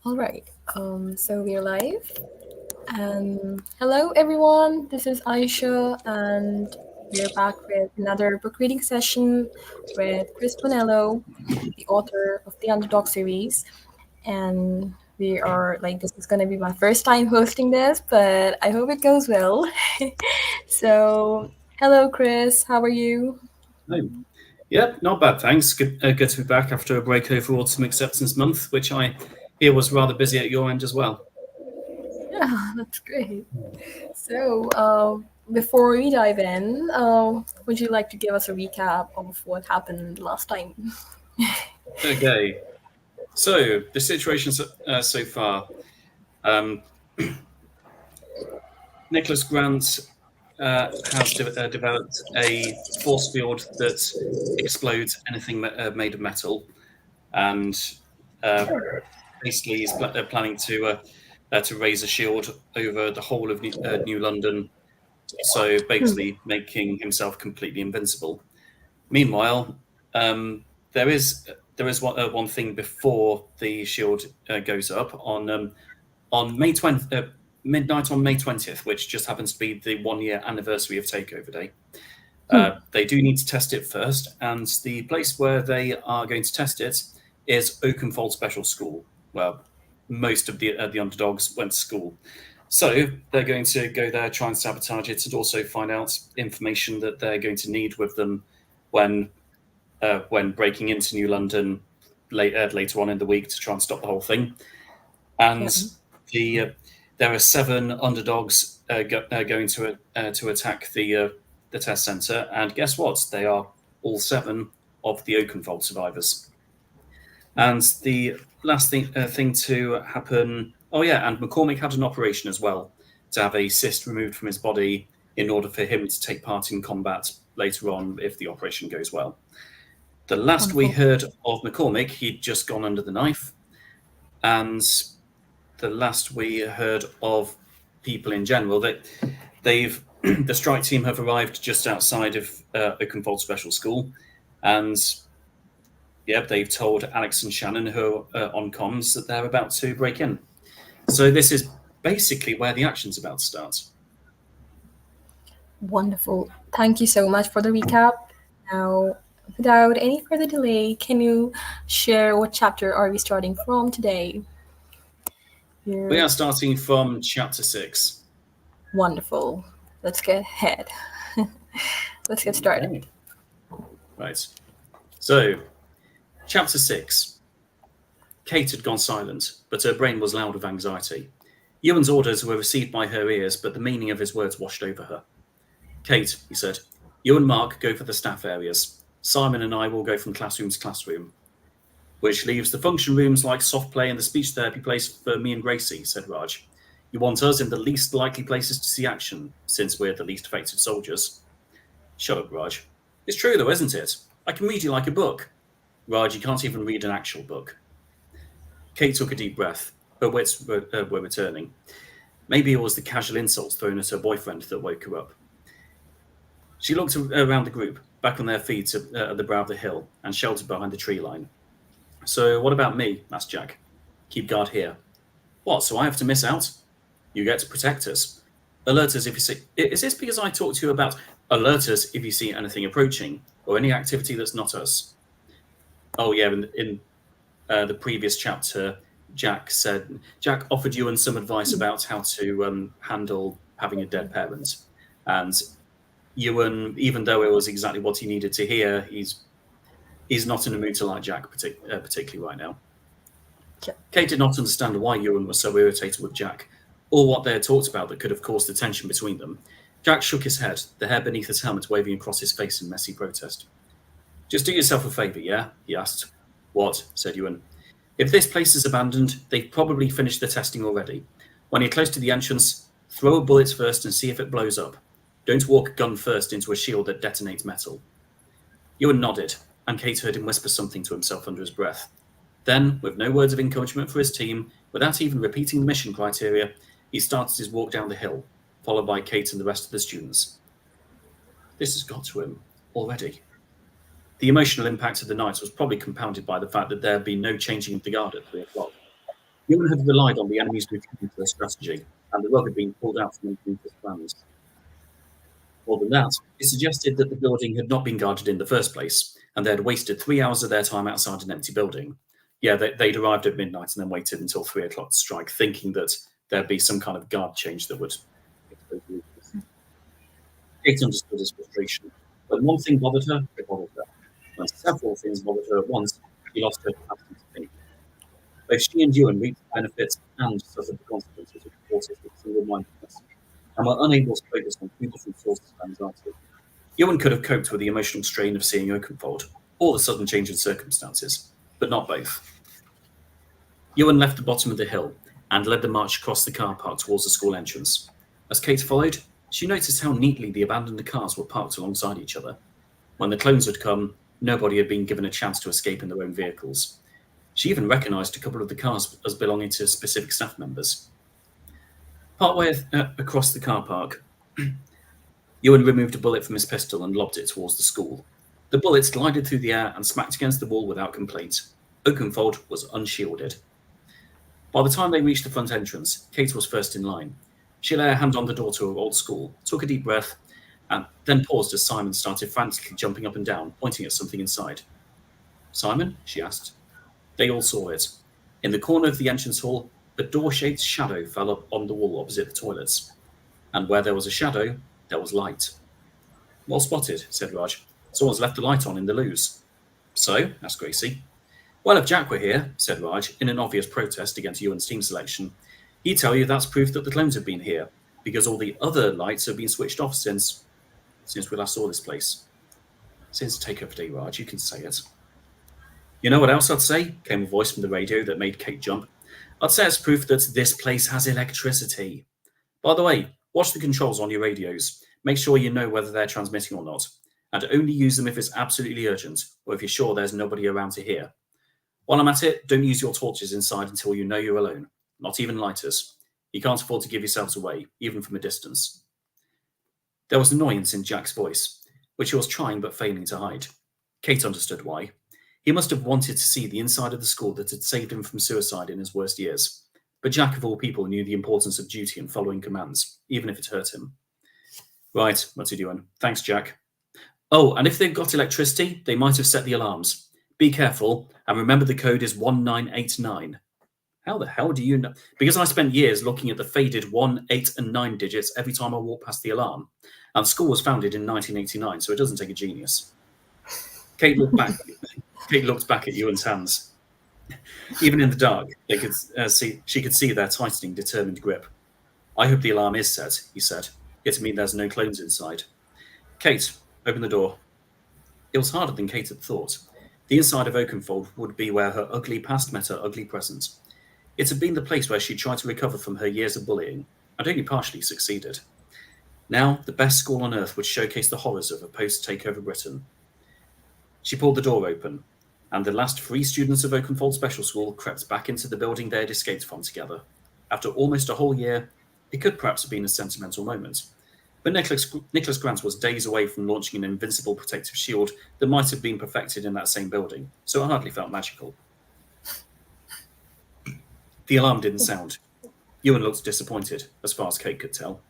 All right. So we're live. Hello, everyone. This is Aisha, and we're back with another book reading session with Chris Bonello, the author of the Underdog series. And we are like, this is going to be my first time hosting this, but I hope it goes well. So, hello, Chris. How are you? No. Yep, not bad, thanks. Good to be back after a break over Autumn Acceptance Month, which I hear was rather busy at your end as well. Yeah, that's great. So, before we dive in, would you like to give us a recap of what happened last time? Okay, so the situation so far. Um, Nicholas Grant has developed a force field that explodes anything made of metal, and uh, basically he's planning to raise a shield over the whole of New London, so basically making himself completely invincible. Meanwhile, there is one thing before the shield goes up on May 20th, midnight on May 20th, which just happens to be the 1 year anniversary of Takeover Day. They do need to test it first, and the place where they are going to test it is Oakenfold Special School, where most of the underdogs went to school. So they're going to go there, try and sabotage it, and also find out information that they're going to need with them when breaking into New London later on in the week to try and stop the whole thing. And Okay. the there are seven underdogs going to attack the test center, and guess what? They are all seven of the Oakenfold survivors. And the last thing to happen. Oh yeah, and McCormick had an operation as well to have a cyst removed from his body in order for him to take part in combat later on if the operation goes well. The last we Wonderful. heard of McCormick, he'd just gone under the knife, and the last we heard of people in general, that they've the strike team have arrived just outside of Oakenfold Special School, and yep, they've told Alex and Shannon, who are on comms, that they're about to break in. So this is basically where the action's about to start. Wonderful. Thank you so much for the recap. Now, without any further delay, can you share what chapter are we starting from today? We You're are starting from chapter 6. wonderful. Let's get ahead. Let's get started. Okay. Right. So, chapter 6. Kate had gone silent, but her brain was loud with anxiety. Ewan's orders were received by her ears, but the meaning of his words washed over her. Kate, he said, you and Mark go for the staff areas. Simon and I will go from classroom to classroom. Which leaves the function rooms like soft play and the speech therapy place for me and Gracie, said Raj. You want us in the least likely places to see action, since we're the least effective soldiers. Shut up, Raj. It's true though, isn't it? I can read you like a book. Raj, you can't even read an actual book. Kate took a deep breath. Her wits were returning. Maybe it was the casual insults thrown at her boyfriend that woke her up. She looked around the group, back on their feet at the brow of the hill, and sheltered behind the tree line. So what about me? Asked Jack. Keep guard here. What, so I have to miss out? You get to protect us. Alert us if you see... Is this because I talked to you about alert us if you see anything approaching, or any activity that's not us? Oh yeah, in the previous chapter, Jack offered Ewan some advice about how to handle having a dead parent, and Ewan, even though it was exactly what he needed to hear, he's not in a mood to like Jack particularly right now. Sure. Kate did not understand why Ewan was so irritated with Jack, or what they had talked about that could have caused the tension between them. Jack shook his head, the hair beneath his helmet waving across his face in messy protest. Just do yourself a favour, yeah? He asked. What? Said Ewan. If this place is abandoned, they've probably finished the testing already. When you're close to the entrance, throw a bullet first and see if it blows up. Don't walk gun first into a shield that detonates metal. Ewan nodded, and Kate heard him whisper something to himself under his breath. Then, with no words of encouragement for his team, without even repeating the mission criteria, he started his walk down the hill, followed by Kate and the rest of the students. This has got to him already. The emotional impact of the night was probably compounded by the fact that there had been no changing of the guard at 3 o'clock. Ewan had relied on the enemy's retreat for their strategy, and the rug had been pulled out from underneath his plans. More than that, it suggested that the building had not been guarded in the first place, and they had wasted 3 hours of their time outside an empty building. Yeah, they'd arrived at midnight and then waited until 3 o'clock to strike, thinking that there'd be some kind of guard change that would expose the weakness. Kate understood his frustration. When one thing bothered her, it bothered her. When several things bothered her at once, she lost her capacity to think. Both she and Ewan reaped the benefits and suffered the consequences of forces with single-mindedness, and were unable to focus on two different sources of anxiety. Ewan could have coped with the emotional strain of seeing Oakenfold, or the sudden change in circumstances, but not both. Ewan left the bottom of the hill and led the march across the car park towards the school entrance. As Kate followed, she noticed how neatly the abandoned cars were parked alongside each other. When the clones had come, nobody had been given a chance to escape in their own vehicles. She even recognised a couple of the cars as belonging to specific staff members. Partway across the car park, Ewan removed a bullet from his pistol and lobbed it towards the school. The bullets glided through the air and smacked against the wall without complaint. Oakenfold was unshielded. By the time they reached the front entrance, Kate was first in line. She lay her hand on the door to her old school, took a deep breath, and then paused as Simon started frantically jumping up and down, pointing at something inside. "Simon?" she asked. They all saw it. In the corner of the entrance hall, a door-shaped shadow fell up on the wall opposite the toilets. And where there was a shadow, there was light. "Well spotted," said Raj. "Someone's left the light on in the loos." "So?" asked Gracie. "Well, if Jack were here," said Raj, in an obvious protest against Ewan's team selection, "he'd tell you that's proof that the clones have been here, because all the other lights have been switched off since we last saw this place." "Since takeover day, Raj, you can say it." "You know what else I'd say?" came a voice from the radio that made Kate jump. "I'd say it's proof that this place has electricity. By the way, watch the controls on your radios. Make sure you know whether they're transmitting or not, and only use them if it's absolutely urgent, or if you're sure there's nobody around to hear. While I'm at it, don't use your torches inside until you know you're alone. Not even lighters. You can't afford to give yourselves away, even from a distance." There was annoyance in Jack's voice, which he was trying but failing to hide. Kate understood why. He must have wanted to see the inside of the school that had saved him from suicide in his worst years. But Jack, of all people, knew the importance of duty and following commands, even if it hurt him. "Right," muttered Ewan. "Thanks, Jack. Oh, and if they've got electricity, they might have set the alarms. Be careful, and remember the code is 1989. "How the hell do you know?" "Because I spent years looking at the faded 1, 8, and 9 digits every time I walked past the alarm. And the school was founded in 1989, so it doesn't take a genius." Kate looked back at Ewan's hands. Even in the dark, she could see their tightening, determined grip. "I hope the alarm is set," he said. "It'll mean there's no clones inside." "Kate, open the door." It was harder than Kate had thought. The inside of Oakenfold would be where her ugly past met her ugly present. It had been the place where she tried to recover from her years of bullying, and only partially succeeded. Now, the best school on earth would showcase the horrors of a post-takeover Britain. She pulled the door open, and the last 3 students of Oakenfold Special School crept back into the building they had escaped from together. After almost a whole year, it could perhaps have been a sentimental moment. But Nicholas Grant was days away from launching an invincible protective shield that might have been perfected in that same building, so it hardly felt magical. The alarm didn't sound. Ewan looked disappointed, as far as Kate could tell.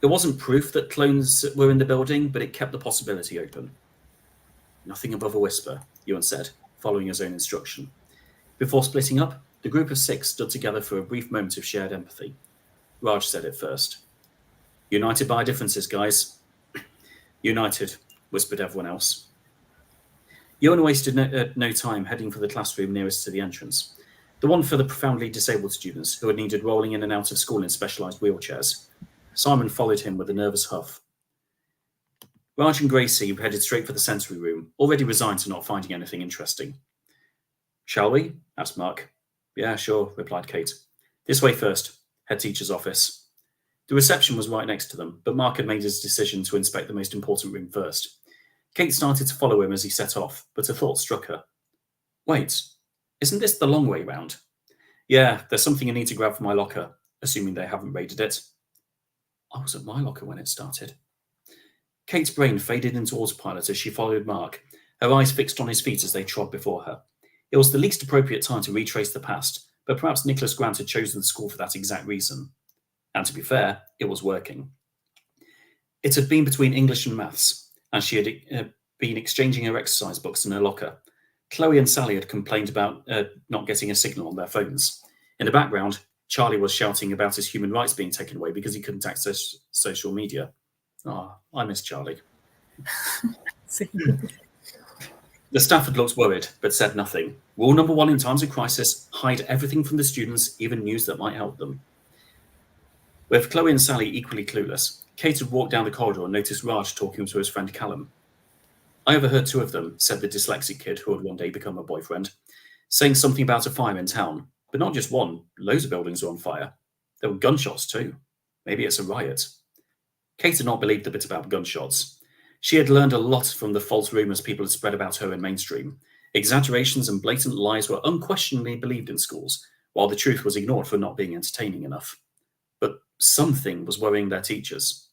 It wasn't proof that clones were in the building, but it kept the possibility open. "Nothing above a whisper," Ewan said, following his own instruction. Before splitting up, the group of 6 stood together for a brief moment of shared empathy. Raj said it first. "United by differences, guys." "United," whispered everyone else. Ewan wasted no time heading for the classroom nearest to the entrance, the one for the profoundly disabled students who had needed rolling in and out of school in specialised wheelchairs. Simon followed him with a nervous huff. Raj and Gracie headed straight for the sensory room, already resigned to not finding anything interesting. "Shall we?" asked Mark. "Yeah, sure," replied Kate. "This way first. Head teacher's office." The reception was right next to them, but Mark had made his decision to inspect the most important room first. Kate started to follow him as he set off, but a thought struck her. "Wait, isn't this the long way round?" "Yeah, there's something I need to grab from my locker, assuming they haven't raided it." "I was at my locker when it started." Kate's brain faded into autopilot as she followed Mark, her eyes fixed on his feet as they trod before her. It was the least appropriate time to retrace the past, but perhaps Nicholas Grant had chosen the school for that exact reason. And to be fair, it was working. It had been between English and maths, and she had been exchanging her exercise books in her locker. Chloe and Sally had complained about not getting a signal on their phones. In the background, Charlie was shouting about his human rights being taken away because he couldn't access social media. Ah, oh, I miss Charlie. The staff had looked worried, but said nothing. Rule number 1 in times of crisis, hide everything from the students, even news that might help them. With Chloe and Sally equally clueless, Kate had walked down the corridor and noticed Raj talking to his friend Callum. I overheard 2 of them, said the dyslexic kid who had one day become a boyfriend, saying something about a fire in town. But not just one, loads of buildings were on fire. There were gunshots too. Maybe it's a riot. Kate had not believed the bit about gunshots. She had learned a lot from the false rumours people had spread about her in mainstream. Exaggerations and blatant lies were unquestionably believed in schools, while the truth was ignored for not being entertaining enough. But something was worrying their teachers.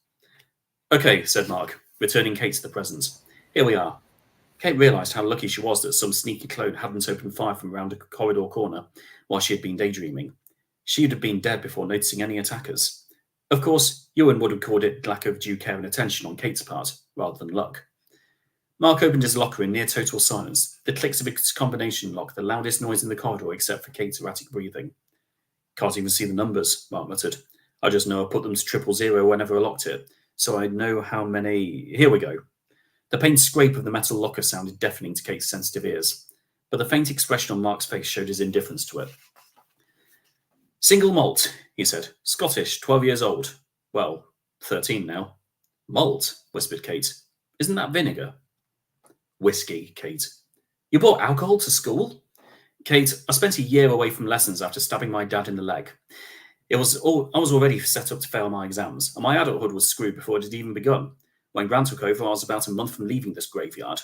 Okay, said Mark, returning Kate to the present. Here we are. Kate realised how lucky she was that some sneaky clone hadn't opened fire from round a corridor corner while she had been daydreaming. She would have been dead before noticing any attackers. Of course, Ewan would have called it lack of due care and attention on Kate's part, rather than luck. Mark opened his locker in near total silence, the clicks of its combination lock the loudest noise in the corridor except for Kate's erratic breathing. Can't even see the numbers, Mark muttered. I just know I put them to 000 whenever I locked it, so I know how many... Here we go. The pained scrape of the metal locker sounded deafening to Kate's sensitive ears, but the faint expression on Mark's face showed his indifference to it. Single malt, he said. Scottish, 12 years old. Well, 13 now. Malt, whispered Kate. Isn't that vinegar? Whiskey, Kate. You brought alcohol to school? Kate, I spent a year away from lessons after stabbing my dad in the leg. I was already set up to fail my exams, and my adulthood was screwed before it had even begun. When Grant took over, I was about a month from leaving this graveyard.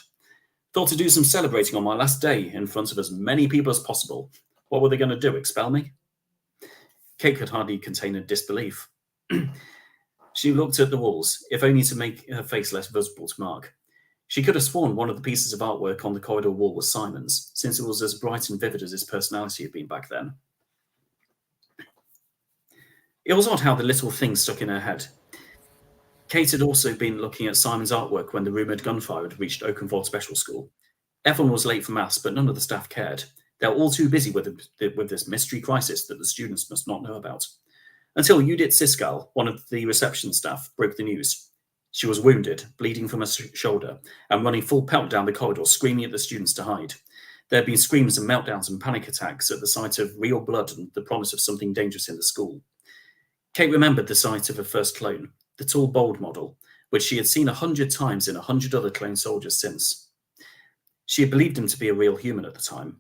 Thought to do some celebrating on my last day in front of as many people as possible. What were they going to do, expel me? Kate could hardly contain her disbelief. She looked at the walls, if only to make her face less visible to Mark. She could have sworn one of the pieces of artwork on the corridor wall was Simon's, since it was as bright and vivid as his personality had been back then. It was odd how the little thing stuck in her head. Kate had also been looking at Simon's artwork when the rumoured gunfire had reached Oakenfold Special School. Everyone was late for maths, but none of the staff cared. They were all too busy with this mystery crisis that the students must not know about. Until Judith Sisgal, one of the reception staff, broke the news. She was wounded, bleeding from her shoulder, and running full pelt down the corridor, screaming at the students to hide. There had been screams and meltdowns and panic attacks at the sight of real blood and the promise of something dangerous in the school. Kate remembered the sight of her first clone, the tall, bold model, which she had seen 100 times in 100 other clone soldiers since. She had believed him to be a real human at the time.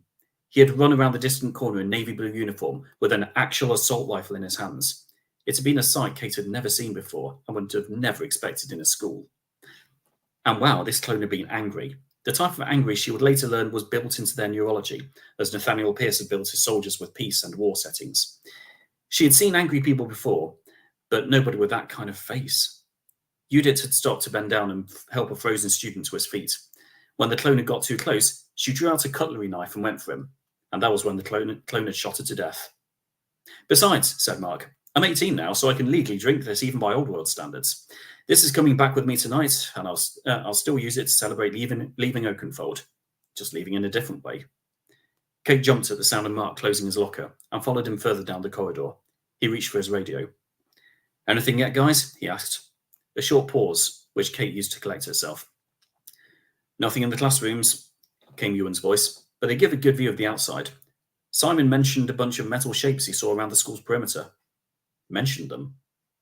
He had run around the distant corner in navy blue uniform with an actual assault rifle in his hands. It had been a sight Kate had never seen before and would have never expected in a school. And wow, this clone had been angry. The type of angry she would later learn was built into their neurology, as Nathaniel Pierce had built his soldiers with peace and war settings. She had seen angry people before, but nobody with that kind of face. Judith had stopped to bend down and help a frozen student to his feet. When the clone had got too close, she drew out a cutlery knife and went for him, and that was when the clone had shot her to death. Besides, said Mark, I'm 18 now, so I can legally drink this even by old world standards. This is coming back with me tonight, and I'll still use it to celebrate leaving Oakenfold, just leaving in a different way. Kate jumped at the sound of Mark closing his locker and followed him further down the corridor. He reached for his radio. Anything yet, guys? He asked. A short pause, which Kate used to collect herself. Nothing in the classrooms, came Ewan's voice, but they give a good view of the outside. Simon mentioned a bunch of metal shapes he saw around the school's perimeter. Mentioned them?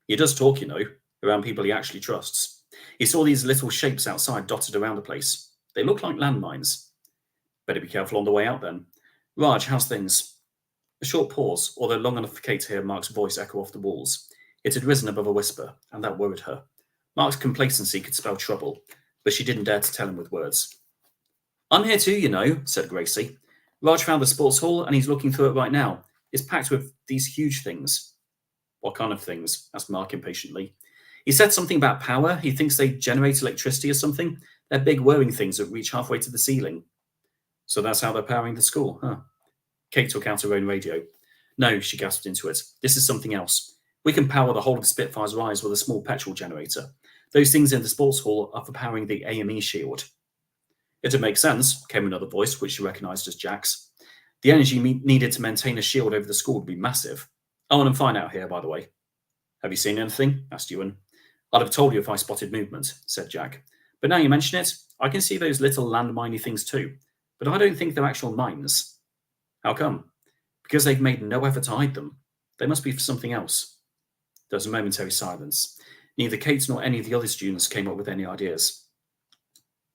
He does talk, you know, around people he actually trusts. He saw these little shapes outside dotted around the place. They look like landmines. Better be careful on the way out then. Raj, how's things? A short pause, although long enough for Kate to hear Mark's voice echo off the walls. It had risen above a whisper, and that worried her. Mark's complacency could spell trouble, but she didn't dare to tell him with words. I'm here too, you know, said Gracie. Raj found the sports hall, and he's looking through it right now. It's packed with these huge things. What kind of things? Asked Mark impatiently. He said something about power. He thinks they generate electricity or something. They're big whirring things that reach halfway to the ceiling. So that's how they're powering the school, huh? Kate took out her own radio. No, she gasped into it. This is something else. We can power the whole of Spitfire's rise with a small petrol generator. Those things in the sports hall are for powering the AME shield. It'd make sense, came another voice, which she recognised as Jack's. The energy needed to maintain a shield over the school would be massive. Oh, and I'm fine out here, by the way. Have you seen anything? Asked Ewan. I'd have told you if I spotted movement, said Jack. But now you mention it, I can see those little landminey things too. But I don't think they're actual mines. How come? Because they've made no effort to hide them. They must be for something else. There was a momentary silence. Neither Kate nor any of the other students came up with any ideas.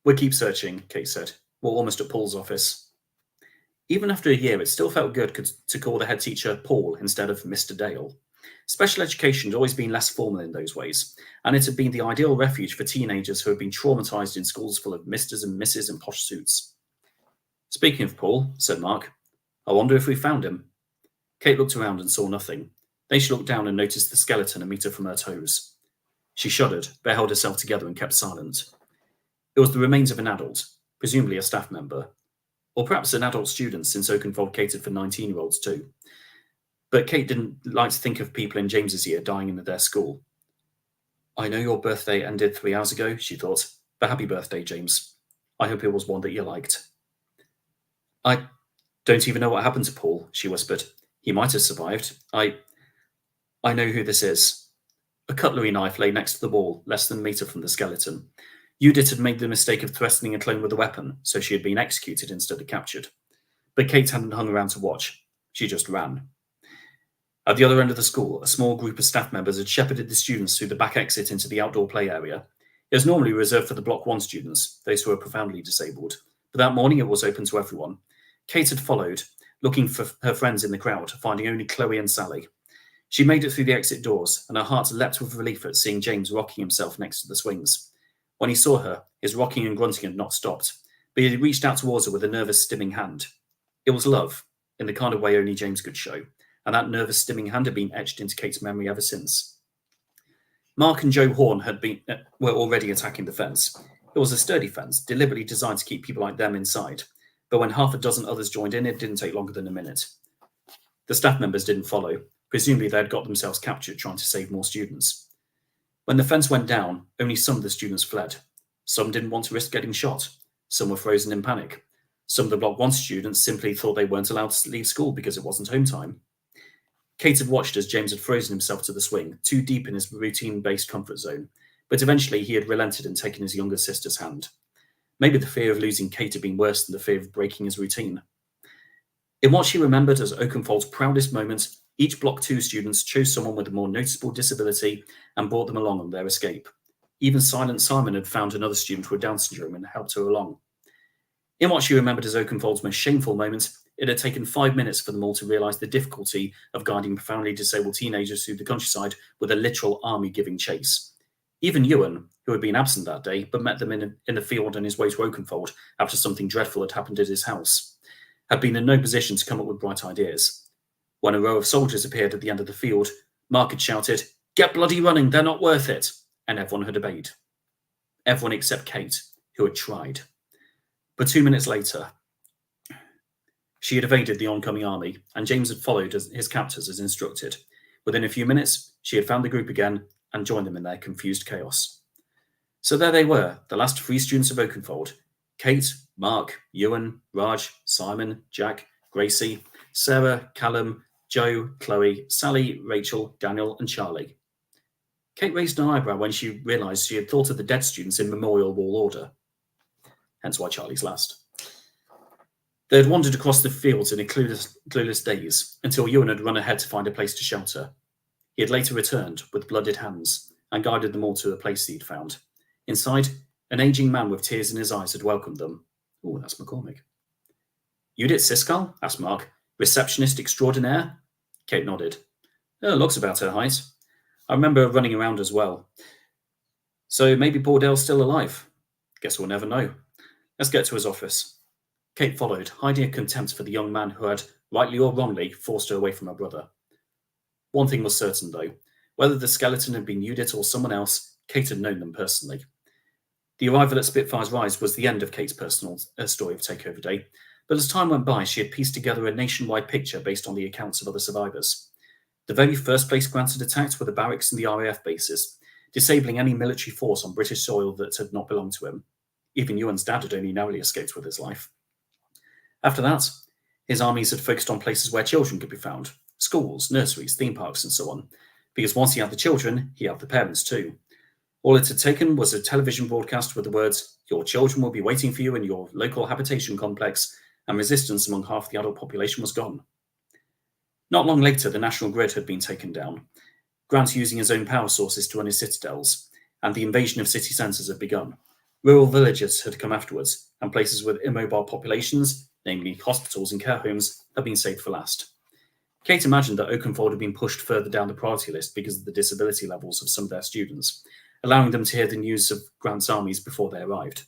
We'll keep searching, Kate said. We're almost at Paul's office. Even after a year, it still felt good to call the head teacher Paul instead of Mr. Dale. Special education had always been less formal in those ways, and it had been the ideal refuge for teenagers who had been traumatised in schools full of Misters and Misses in posh suits. Speaking of Paul, said Mark, I wonder if we found him. Kate looked around and saw nothing. Then she looked down and noticed the skeleton a metre from her toes. She shuddered, but held herself together and kept silent. It was the remains of an adult, presumably a staff member, or perhaps an adult student, since Oakenfold catered for 19-year-olds too. But Kate didn't like to think of people in James's year dying in their school. I know your birthday ended 3 hours ago, she thought, but happy birthday, James. I hope it was one that you liked. I don't even know what happened to Paul, she whispered. He might have survived. I know who this is. A cutlery knife lay next to the wall, less than a metre from the skeleton. Judith had made the mistake of threatening a clone with a weapon, so she had been executed instead of captured. But Kate hadn't hung around to watch. She just ran. At the other end of the school, a small group of staff members had shepherded the students through the back exit into the outdoor play area. It was normally reserved for the Block 1 students, those who were profoundly disabled, but that morning it was open to everyone. Kate had followed, looking for her friends in the crowd, finding only Chloe and Sally. She made it through the exit doors, and her heart leapt with relief at seeing James rocking himself next to the swings. When he saw her, his rocking and grunting had not stopped, but he had reached out towards her with a nervous, stimming hand. It was love, in the kind of way only James could show, and that nervous, stimming hand had been etched into Kate's memory ever since. Mark and Joe Horn were already attacking the fence. It was a sturdy fence, deliberately designed to keep people like them inside, but when half a dozen others joined in, it didn't take longer than a minute. The staff members didn't follow. Presumably they had got themselves captured trying to save more students. When the fence went down, only some of the students fled. Some didn't want to risk getting shot. Some were frozen in panic. Some of the Block 1 students simply thought they weren't allowed to leave school because it wasn't home time. Kate had watched as James had frozen himself to the swing, too deep in his routine-based comfort zone, but eventually he had relented and taken his younger sister's hand. Maybe the fear of losing Kate had been worse than the fear of breaking his routine. In what she remembered as Oakenfold's proudest moment, each Block 2 students chose someone with a more noticeable disability and brought them along on their escape. Even Silent Simon had found another student with Down syndrome and helped her along. In what she remembered as Oakenfold's most shameful moment, it had taken 5 minutes for them all to realise the difficulty of guiding profoundly disabled teenagers through the countryside with a literal army giving chase. Even Ewan, who had been absent that day, but met them in the field on his way to Oakenfold after something dreadful had happened at his house, had been in no position to come up with bright ideas. When a row of soldiers appeared at the end of the field, Mark had shouted, "Get bloody running, they're not worth it," and everyone had obeyed. Everyone except Kate, who had tried. But 2 minutes later, she had evaded the oncoming army, and James had followed his captors as instructed. Within a few minutes, she had found the group again and joined them in their confused chaos. So there they were, the last 3 students of Oakenfold: Kate, Mark, Ewan, Raj, Simon, Jack, Gracie, Sarah, Callum, Joe, Chloe, Sally, Rachel, Daniel, and Charlie. Kate raised an eyebrow when she realised she had thought of the dead students in memorial wall order. Hence why Charlie's last. They had wandered across the fields in a clueless daze until Ewan had run ahead to find a place to shelter. He had later returned with blooded hands and guided them all to a place he'd found. Inside, an ageing man with tears in his eyes had welcomed them. Oh, that's McCormick. Judith Siskel? Asked Mark. Receptionist extraordinaire? Kate nodded. Looks about her height. I remember her running around as well. So maybe poor Dale's still alive. Guess we'll never know. Let's get to his office. Kate followed, hiding a contempt for the young man who had, rightly or wrongly, forced her away from her brother. One thing was certain, though. Whether the skeleton had been Judith or someone else, Kate had known them personally. The arrival at Spitfire's Rise was the end of Kate's personal story of Takeover Day, But as time went by, she had pieced together a nationwide picture based on the accounts of other survivors. The very first place Grant had attacked were the barracks and the RAF bases, disabling any military force on British soil that had not belonged to him. Even Ewan's dad had only narrowly escaped with his life. After that, his armies had focused on places where children could be found: schools, nurseries, theme parks, and so on. Because once he had the children, he had the parents too. All it had taken was a television broadcast with the words, "Your children will be waiting for you in your local habitation complex," and resistance among half the adult population was gone. Not long later, the national grid had been taken down, Grant using his own power sources to run his citadels, and the invasion of city centres had begun. Rural villages had come afterwards, and places with immobile populations, namely hospitals and care homes, had been saved for last. Kate imagined that Oakenfold had been pushed further down the priority list because of the disability levels of some of their students, allowing them to hear the news of Grant's armies before they arrived.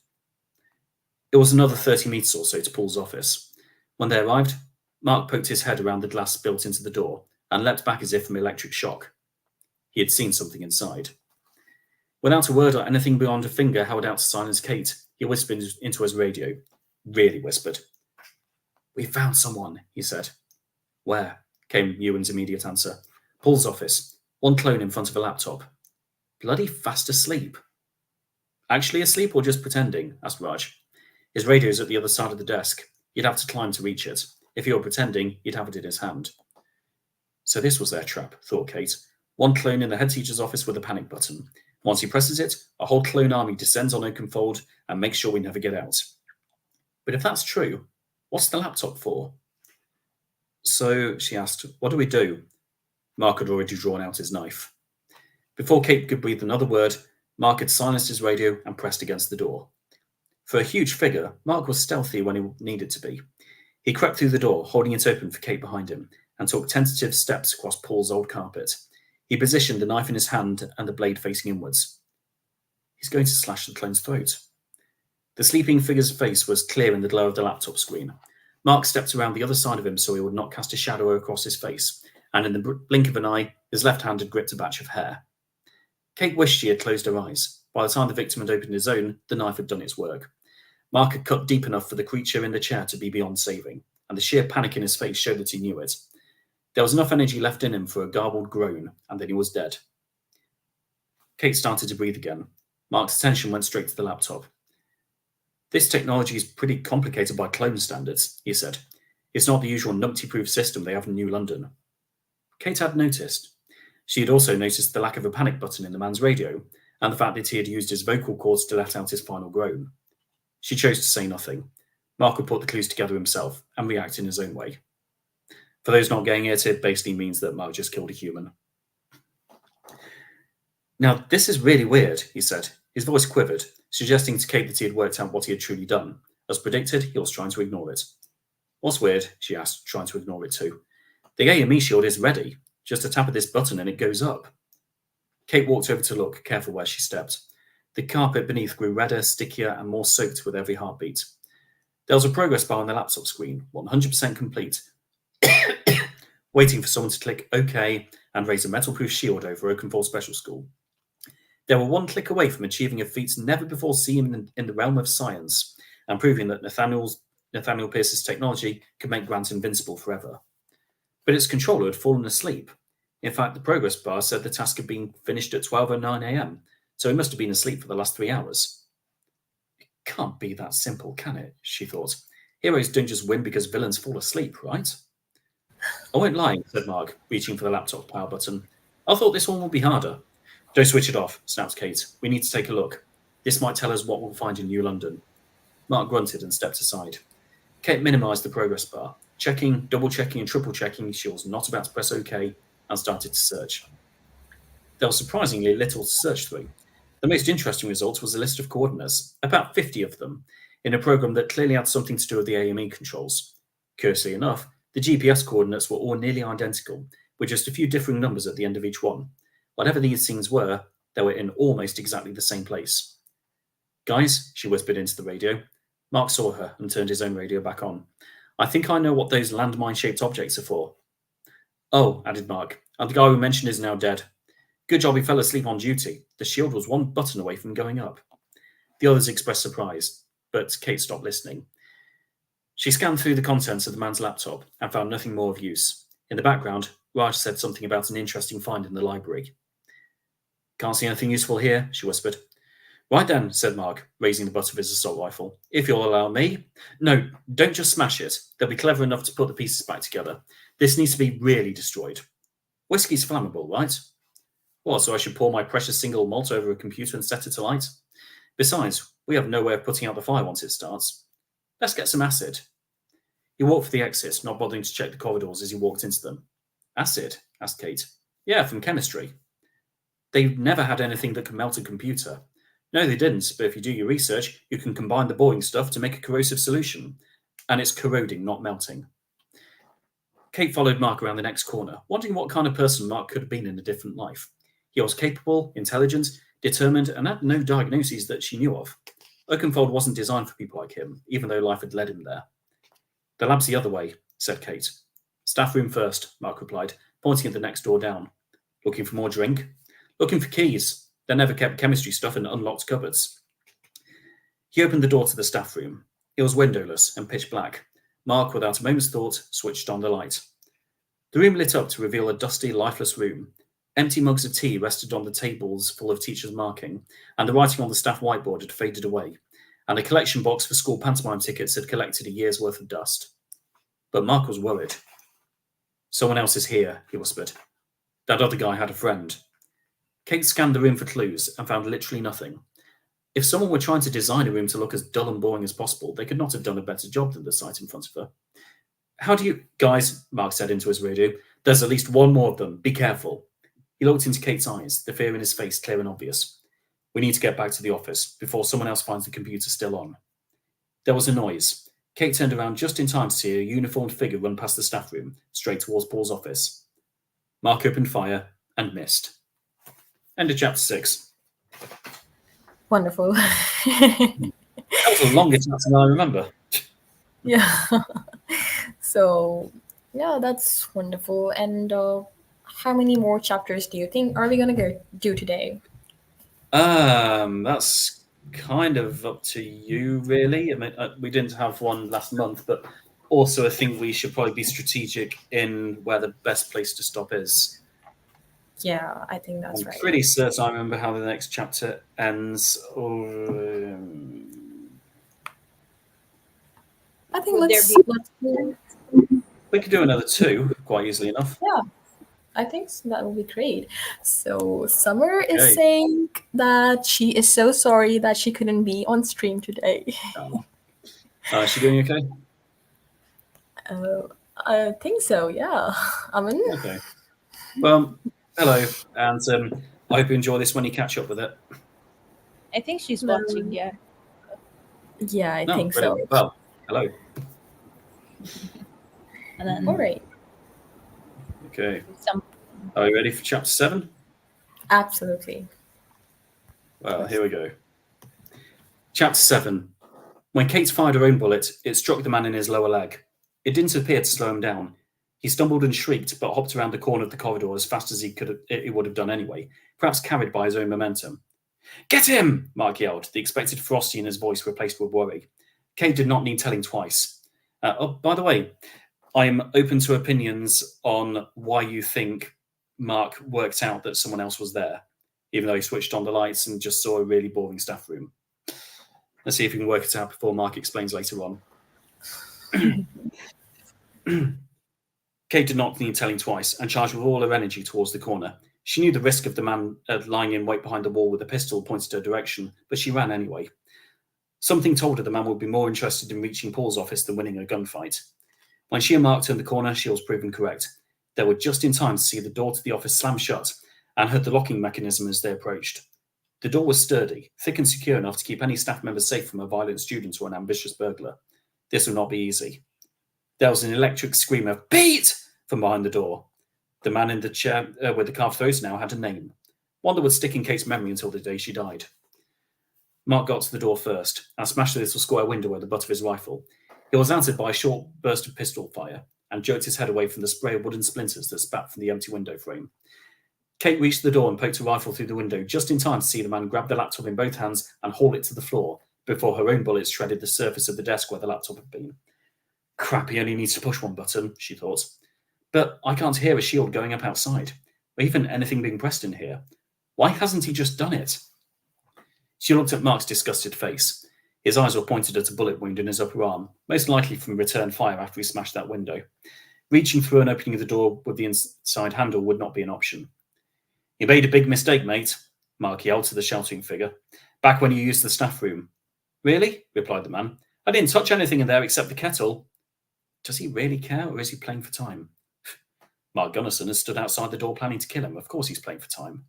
It was another 30 metres or so to Paul's office. When they arrived, Mark poked his head around the glass built into the door and leapt back as if from electric shock. He had seen something inside. Without a word or anything beyond a finger held out to silence Kate, he whispered into his radio. Really whispered. "We found someone," he said. "Where?" came Ewan's immediate answer. "Paul's office. One clone in front of a laptop. Bloody fast asleep." "Actually asleep or just pretending?" asked Raj. "His radio's at the other side of the desk. You'd have to climb to reach it. If he were pretending, he'd have it in his hand." So this was their trap, thought Kate. One clone in the head teacher's office with a panic button. Once he presses it, a whole clone army descends on Oakenfold and makes sure we never get out. But if that's true, what's the laptop for? "So," she asked, "what do we do?" Mark had already drawn out his knife. Before Kate could breathe another word, Mark had silenced his radio and pressed against the door. For a huge figure, Mark was stealthy when he needed to be. He crept through the door, holding it open for Kate behind him, and took tentative steps across Paul's old carpet. He positioned the knife in his hand and the blade facing inwards. He's going to slash the clone's throat. The sleeping figure's face was clear in the glow of the laptop screen. Mark stepped around the other side of him so he would not cast a shadow across his face, and in the blink of an eye, his left hand had gripped a batch of hair. Kate wished she had closed her eyes. By the time the victim had opened his own, the knife had done its work. Mark had cut deep enough for the creature in the chair to be beyond saving, and the sheer panic in his face showed that he knew it. There was enough energy left in him for a garbled groan, and then he was dead. Kate started to breathe again. Mark's attention went straight to the laptop. "This technology is pretty complicated by clone standards," he said. "It's not the usual numpty-proof system they have in New London." Kate had noticed. She had also noticed the lack of a panic button in the man's radio, and the fact that he had used his vocal cords to let out his final groan. She chose to say nothing. Mark would put the clues together himself and react in his own way. For those not getting it, it basically means that Mark just killed a human. "Now, this is really weird," he said. His voice quivered, suggesting to Kate that he had worked out what he had truly done. As predicted, he was trying to ignore it. "What's weird?" she asked, trying to ignore it too. "The AME shield is ready. Just a tap of this button and it goes up." Kate walked over to look, careful where she stepped. The carpet beneath grew redder, stickier, and more soaked with every heartbeat. There was a progress bar on the laptop screen, 100% complete, waiting for someone to click OK and raise a metal-proof shield over Oakenfold Special School. They were one click away from achieving a feat never before seen in the realm of science, and proving that Nathaniel Pierce's technology could make Grant invincible forever. But its controller had fallen asleep. In fact, the progress bar said the task had been finished at 12:09 a.m., so he must have been asleep for the last 3 hours. "It can't be that simple, can it?" she thought. "Heroes don't just win because villains fall asleep, right?" "I won't lie," said Mark, reaching for the laptop power button. "I thought this one would be harder." "Don't switch it off," snapped Kate. "We need to take a look. This might tell us what we'll find in New London." Mark grunted and stepped aside. Kate minimised the progress bar, checking, double-checking, and triple-checking she was not about to press OK, and started to search. There was surprisingly little to search through. The most interesting result was a list of coordinates, about 50 of them, in a program that clearly had something to do with the AME controls. Curiously enough, the GPS coordinates were all nearly identical, with just a few differing numbers at the end of each one. Whatever these things were, they were in almost exactly the same place. "Guys," she whispered into the radio. Mark saw her and turned his own radio back on. "I think I know what those landmine-shaped objects are for." "Oh," added Mark, "and the guy we mentioned is now dead. Good job he fell asleep on duty. The shield was one button away from going up." The others expressed surprise, but Kate stopped listening. She scanned through the contents of the man's laptop and found nothing more of use. In the background, Raj said something about an interesting find in the library. Can't see anything useful here, she whispered. Right then, said Mark, raising the butt of his assault rifle. If you'll allow me. No, don't just smash it. They'll be clever enough to put the pieces back together. This needs to be really destroyed. Whiskey's flammable, right? What, so I should pour my precious single malt over a computer and set it alight? Besides, we have no way of putting out the fire once it starts. Let's get some acid. He walked for the exit, not bothering to check the corridors as he walked into them. Acid? Asked Kate. Yeah, from chemistry. They've never had anything that could melt a computer. No, they didn't, but if you do your research, you can combine the boring stuff to make a corrosive solution. And it's corroding, not melting. Kate followed Mark around the next corner, wondering what kind of person Mark could have been in a different life. He was capable, intelligent, determined, and had no diagnoses that she knew of. Oakenfold wasn't designed for people like him, even though life had led him there. The lab's the other way, said Kate. Staff room first, Mark replied, pointing at the next door down. Looking for more drink? Looking for keys. They never kept chemistry stuff in unlocked cupboards. He opened the door to the staff room. It was windowless and pitch black. Mark, without a moment's thought, switched on the light. The room lit up to reveal a dusty, lifeless room. Empty mugs of tea rested on the tables full of teachers' marking, and the writing on the staff whiteboard had faded away, and a collection box for school pantomime tickets had collected a year's worth of dust. But Mark was worried. Someone else is here, he whispered. That other guy had a friend. Kate scanned the room for clues and found literally nothing. If someone were trying to design a room to look as dull and boring as possible, they could not have done a better job than the site in front of her. How do you... Guys, Mark said into his radio, there's at least one more of them. Be careful. He looked into Kate's eyes, the fear in his face clear and obvious. We need to get back to the office before someone else finds the computer still on. There was a noise. Kate turned around just in time to see a uniformed figure run past the staff room, straight towards Paul's office. Mark opened fire and missed. End of chapter 6. Wonderful. That was the longest chapter than I remember. Yeah. So, yeah, that's wonderful. And how many more chapters do you think are we gonna do today? That's kind of up to you, really. I mean, we didn't have one last month, but also I think we should probably be strategic in where the best place to stop is. Yeah, I think that's I'm right. pretty certain I remember how the next chapter ends. I think Would there let's be We could do another 2 quite easily enough. yeah. I think that will be great. So Summer is Okay. saying that she is so sorry that she couldn't be on stream today. Is she doing okay? I think so. Yeah. Amin. Okay. Well, hello, and I hope you enjoy this when you catch up with it. I think she's watching, yeah. Yeah, I No, think brilliant. so. Well, hello. And then All right. Okay. some Are you ready for chapter 7? Absolutely. Well, here we go. Chapter 7. When Kate fired her own bullet, it struck the man in his lower leg. It didn't appear to slow him down. He stumbled and shrieked, but hopped around the corner of the corridor as fast as he would have done anyway, perhaps carried by his own momentum. Get him! Mark yelled, the expected ferocity in his voice replaced with worry. Kate did not need telling twice. Oh, by the way, I'm open to opinions on why you think Mark worked out that someone else was there, even though he switched on the lights and just saw a really boring staff room. Let's see if we can work it out before Mark explains later on. Kate did not need telling twice and charged with all her energy towards the corner. She knew the risk of the man lying in wait behind the wall with a pistol pointed her direction, but she ran anyway. Something told her the man would be more interested in reaching Paul's office than winning a gunfight. When she and Mark turned the corner, she was proven correct. They were just in time to see the door to the office slam shut and heard the locking mechanism as they approached. The door was sturdy, thick and secure enough to keep any staff member safe from a violent student or an ambitious burglar. This would not be easy. There was an electric scream of "Pete!" from behind the door. The man in the chair with the carved throat now had a name, one that would stick in Kate's memory until the day she died. Mark got to the door first and smashed the little square window with the butt of his rifle. He was answered by a short burst of pistol fire and jerked his head away from the spray of wooden splinters that spat from the empty window frame. Kate reached the door and poked her rifle through the window just in time to see the man grab the laptop in both hands and haul it to the floor before her own bullets shredded the surface of the desk where the laptop had been. Crap, he only needs to push one button, she thought. But I can't hear a shield going up outside, or even anything being pressed in here. Why hasn't he just done it? She looked at Mark's disgusted face. His eyes were pointed at a bullet wound in his upper arm, most likely from return fire after he smashed that window. Reaching through and opening the door with the inside handle would not be an option. You made a big mistake, mate, Mark yelled to the shouting figure. Back when you used the staff room. Really? Replied the man. I didn't touch anything in there except the kettle. Does he really care, or is he playing for time? Mark Gunnison has stood outside the door planning to kill him. Of course he's playing for time.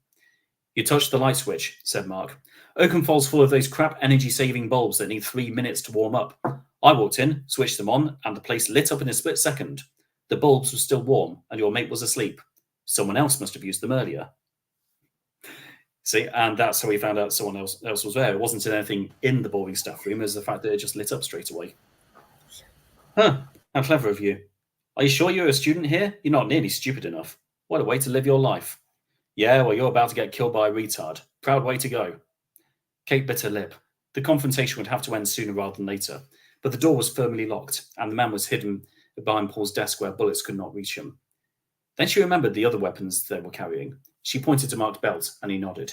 You touched the light switch, said Mark. Oakenfold's full of those crap energy-saving bulbs that need 3 minutes to warm up. I walked in, switched them on, and the place lit up in a split second. The bulbs were still warm, and your mate was asleep. Someone else must have used them earlier. See, and that's how we found out someone else was there. It wasn't anything in the boarding staff room, it was the fact that it just lit up straight away. Huh, how clever of you. Are you sure you're a student here? You're not nearly stupid enough. What a way to live your life. Yeah, well, you're about to get killed by a retard. Proud way to go. Kate bit her lip. The confrontation would have to end sooner rather than later, but the door was firmly locked, and the man was hidden behind Paul's desk where bullets could not reach him. Then she remembered the other weapons they were carrying. She pointed to Mark's belt, and he nodded.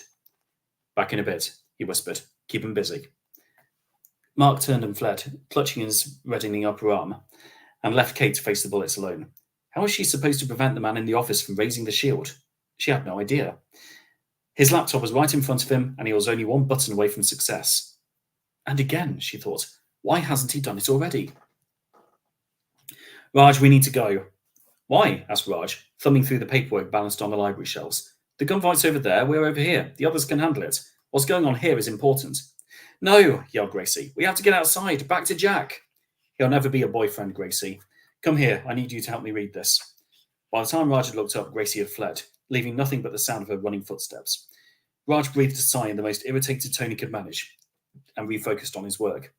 Back in a bit, he whispered. Keep him busy. Mark turned and fled, clutching his reddening upper arm, and left Kate to face the bullets alone. How was she supposed to prevent the man in the office from raising the shield? She had no idea. His laptop was right in front of him, and he was only one button away from success. And again, she thought, why hasn't he done it already? Raj, we need to go. Why? Asked Raj, thumbing through the paperwork balanced on the library shelves. The gunfight's over there, we're over here. The others can handle it. What's going on here is important. No, yelled Gracie. We have to get outside, back to Jack. He'll never be your boyfriend, Gracie. Come here, I need you to help me read this. By the time Raj had looked up, Gracie had fled, leaving nothing but the sound of her running footsteps. Raj breathed a sigh in the most irritated tone he could manage, and refocused on his work.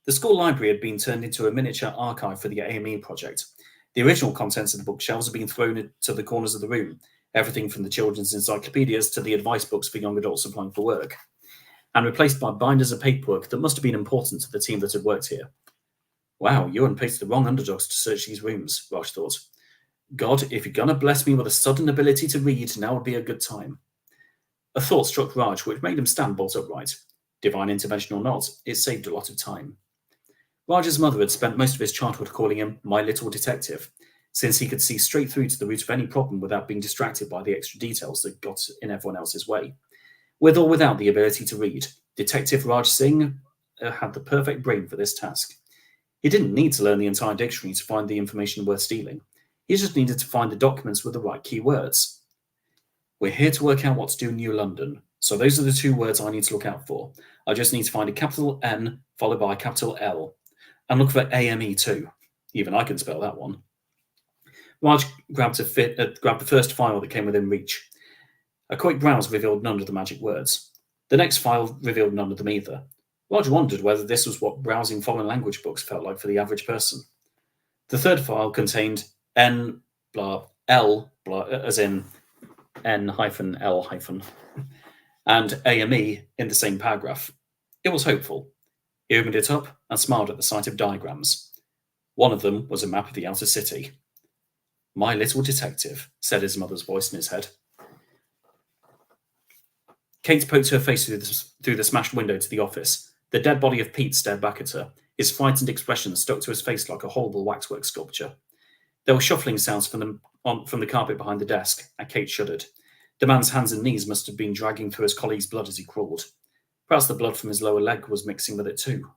The school library had been turned into a miniature archive for the AME project. The original contents of the bookshelves had been thrown into the corners of the room, everything from the children's encyclopedias to the advice books for young adults applying for work, and replaced by binders of paperwork that must have been important to the team that had worked here. Wow, Ewan picked the wrong underdogs to search these rooms, Raj thought. God, if you're going to bless me with a sudden ability to read, now would be a good time. A thought struck Raj, which made him stand bolt upright. Divine intervention or not, it saved a lot of time. Raj's mother had spent most of his childhood calling him my little detective, since he could see straight through to the root of any problem without being distracted by the extra details that got in everyone else's way. With or without the ability to read, Detective Raj Singh had the perfect brain for this task. He didn't need to learn the entire dictionary to find the information worth stealing. He just needed to find the documents with the right keywords. We're here to work out what to do in New London, so those are the 2 words I need to look out for. I just need to find a capital N followed by a capital L. And look for AME too. Even I can spell that one. Raj grabbed the first file that came within reach. A quick browse revealed none of the magic words. The next file revealed none of them either. Raj wondered whether this was what browsing foreign language books felt like for the average person. The third file contained N blah L blah, as in N-L-, and AME in the same paragraph. It was hopeful. He opened it up and smiled at the sight of diagrams. One of them was a map of the outer city. My little detective, said his mother's voice in his head. Kate poked her face through the smashed window to the office. The dead body of Pete stared back at her. His frightened expression stuck to his face like a horrible waxwork sculpture. There were shuffling sounds from the carpet behind the desk, and Kate shuddered. The man's hands and knees must have been dragging through his colleague's blood as he crawled. Perhaps the blood from his lower leg was mixing with it too.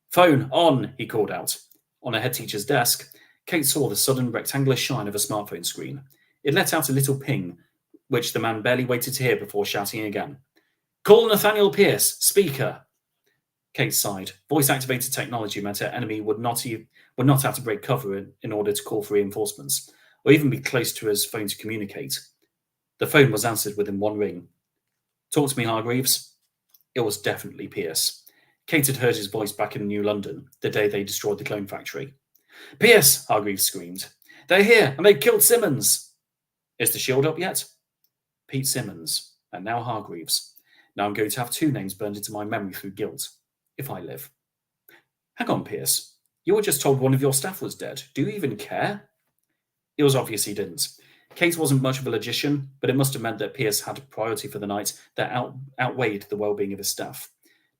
Phone, on, he called out. On her head teacher's desk, Kate saw the sudden rectangular shine of a smartphone screen. It let out a little ping, which the man barely waited to hear before shouting again. Call Nathaniel Pierce, speaker. Kate sighed. Voice-activated technology meant her enemy would not have to break cover in order to call for reinforcements, or even be close to his phone to communicate. The phone was answered within one ring. Talk to me, Hargreaves. It was definitely Pierce. Kate had heard his voice back in New London, the day they destroyed the clone factory. Pierce, Hargreaves screamed. They're here, and they killed Simmons. Is the shield up yet? Pete Simmons, and now Hargreaves. Now I'm going to have 2 names burned into my memory through guilt, if I live. Hang on, Pierce. You were just told one of your staff was dead. Do you even care? It was obvious he didn't. Kate wasn't much of a logician, but it must have meant that Pierce had a priority for the night that outweighed the well-being of his staff.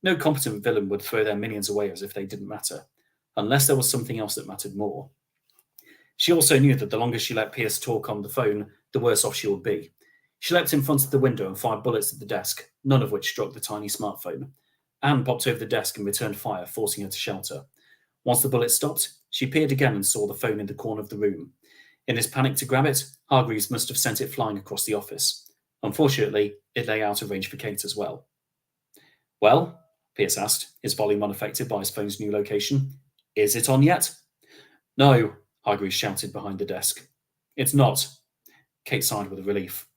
No competent villain would throw their minions away as if they didn't matter, unless there was something else that mattered more. She also knew that the longer she let Pierce talk on the phone, the worse off she would be. She leapt in front of the window and fired bullets at the desk, none of which struck the tiny smartphone. Anne popped over the desk and returned fire, forcing her to shelter. Once the bullets stopped, she peered again and saw the phone in the corner of the room. In his panic to grab it, Hargreaves must have sent it flying across the office. Unfortunately, it lay out of range for Kate as well. Well, Pierce asked, his volume unaffected by his phone's new location. Is it on yet? No, Hargreaves shouted behind the desk. It's not. Kate sighed with relief.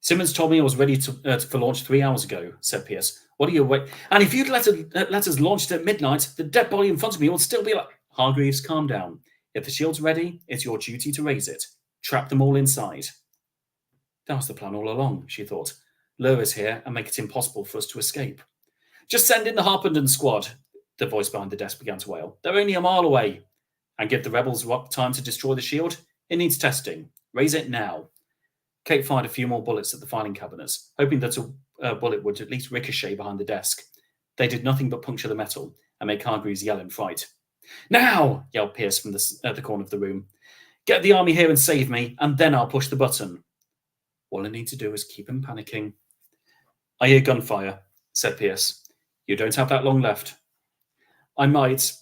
Simmons told me I was ready for launch 3 hours ago, said Pierce. What are you waiting? And if you'd let us launch it at midnight, the dead body in front of me would still be like... Hargreaves, calm down. If the shield's ready, it's your duty to raise it. Trap them all inside. That was the plan all along, she thought. Lure us here and make it impossible for us to escape. Just send in the Harpenden squad, the voice behind the desk began to wail. They're only a mile away. And give the rebels time to destroy the shield? It needs testing. Raise it now. Kate fired a few more bullets at the filing cabinets, hoping that a bullet would at least ricochet behind the desk. They did nothing but puncture the metal and make Hargreaves yell in fright. Now, yelled Pierce from the corner of the room. Get the army here and save me, and then I'll push the button. All I need to do is keep him panicking. I hear gunfire, said Pierce. You don't have that long left. I might.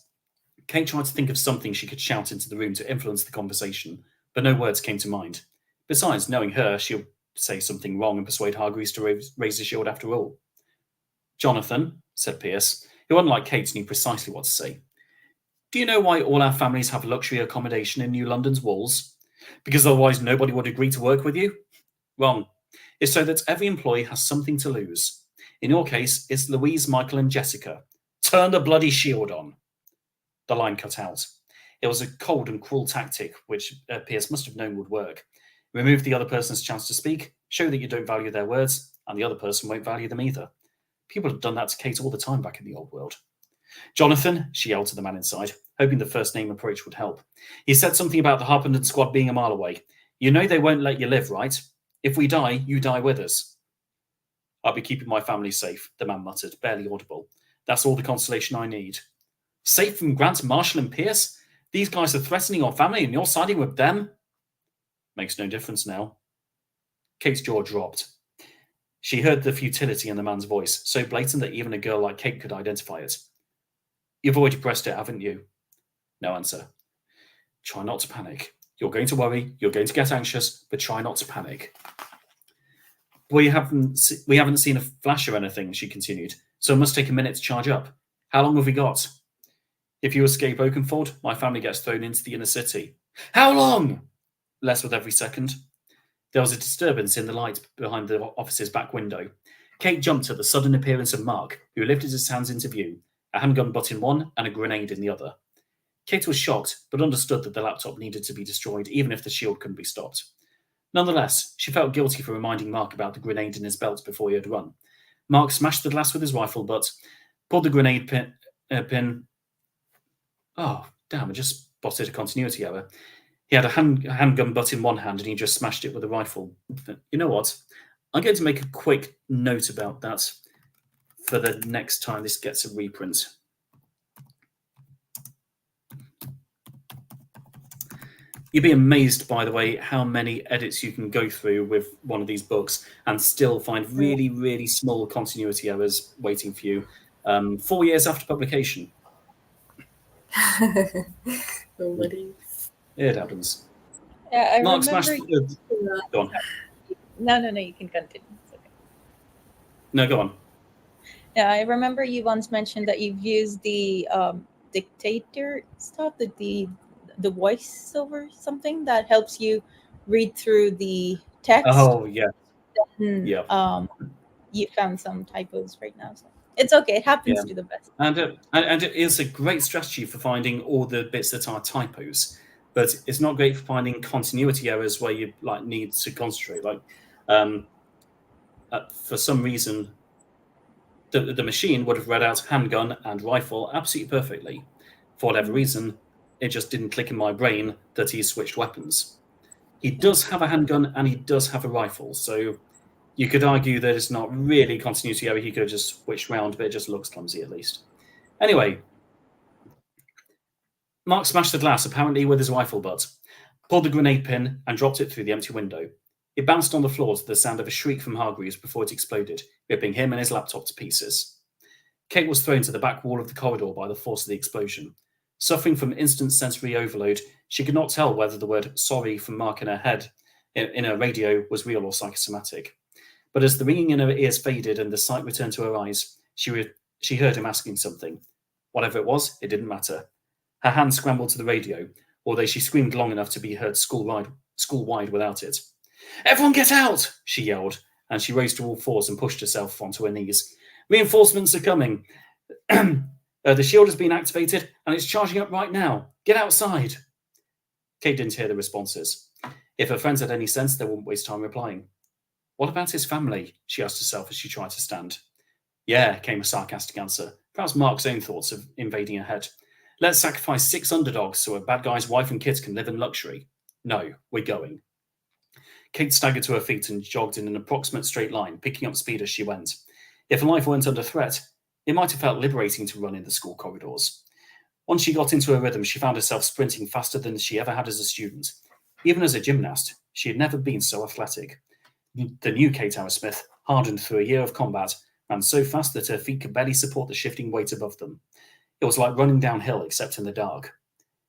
Kate tried to think of something she could shout into the room to influence the conversation, but no words came to mind. Besides, knowing her, she'll say something wrong and persuade Hargreaves to raise the shield after all. Jonathan, said Pierce, who, unlike Kate, knew precisely what to say. Do you know why all our families have luxury accommodation in New London's walls? Because otherwise nobody would agree to work with you? Wrong. It's so that every employee has something to lose. In your case, it's Louise, Michael, and Jessica. Turn the bloody shield on. The line cut out. It was a cold and cruel tactic, which Pierce must have known would work. Remove the other person's chance to speak, show that you don't value their words, and the other person won't value them either. People have done that to Kate all the time back in the old world. Jonathan, she yelled to the man inside, hoping the first name approach would help. He said something about the Harpenden squad being a mile away. You know they won't let you live, right? If we die, you die with us. I'll be keeping my family safe, the man muttered, barely audible. That's all the consolation I need. Safe from Grant, Marshall, and Pierce? These guys are threatening our family and you're siding with them? Makes no difference now. Kate's jaw dropped. She heard the futility in the man's voice, so blatant that even a girl like Kate could identify it. You've already pressed it, haven't you? No answer. Try not to panic. You're going to worry, you're going to get anxious, but try not to panic. We haven't seen a flash or anything, she continued, so it must take a minute to charge up. How long have we got? If you escape Oakenfold, my family gets thrown into the inner city. How long? Less with every second. There was a disturbance in the light behind the office's back window. Kate jumped at the sudden appearance of Mark, who lifted his hands into view, a handgun butt in one and a grenade in the other. Kate was shocked, but understood that the laptop needed to be destroyed even if the shield couldn't be stopped. Nonetheless, she felt guilty for reminding Mark about the grenade in his belt before he had run. Mark smashed the glass with his rifle butt, pulled the grenade pin. Oh, damn, I just spotted a continuity error. He had a handgun butt in one hand and he just smashed it with a rifle. You know what? I'm going to make a quick note about that for the next time this gets a reprint. You'd be amazed, by the way, how many edits you can go through with one of these books and still find really, really small continuity errors waiting for you 4 years after publication. Nobody. It happens. Yeah, I Mark remember. smashed. Go on. No, you can continue. It's okay. No, go on. Yeah, I remember you once mentioned that you've used the dictator stuff, the voiceover something that helps you read through the text. Oh, yeah. Yeah. You found some typos right now, so it's okay. It happens to the best. And it is a great strategy for finding all the bits that are typos, but it's not great for finding continuity errors where you need to concentrate. For some reason, the machine would have read out handgun and rifle absolutely perfectly. For whatever reason, it just didn't click in my brain that he switched weapons. He does have a handgun and he does have a rifle, so you could argue that it's not really continuity error. He could have just switched round, but it just looks clumsy at least. Anyway, Mark smashed the glass, apparently with his rifle butt, pulled the grenade pin and dropped it through the empty window. It bounced on the floor to the sound of a shriek from Hargreaves before it exploded, ripping him and his laptop to pieces. Kate was thrown to the back wall of the corridor by the force of the explosion. Suffering from instant sensory overload, she could not tell whether the word sorry from Mark in her head, in her radio, was real or psychosomatic. But as the ringing in her ears faded and the sight returned to her eyes, she heard him asking something. Whatever it was, it didn't matter. Her hand scrambled to the radio, although she screamed long enough to be heard school-wide without it. "Everyone get out!" she yelled, and she rose to all fours and pushed herself onto her knees. "Reinforcements are coming. The shield has been activated, and it's charging up right now. Get outside!" Kate didn't hear the responses. If her friends had any sense, they wouldn't waste time replying. What about his family? She asked herself as she tried to stand. Yeah, came a sarcastic answer, perhaps Mark's own thoughts of invading her head. Let's sacrifice 6 underdogs so a bad guy's wife and kids can live in luxury. No, we're going. Kate staggered to her feet and jogged in an approximate straight line, picking up speed as she went. If her life weren't under threat, it might have felt liberating to run in the school corridors. Once she got into her rhythm, she found herself sprinting faster than she ever had as a student. Even as a gymnast, she had never been so athletic. The new Kate Arrowsmith, hardened through a year of combat, ran so fast that her feet could barely support the shifting weight above them. It was like running downhill, except in the dark.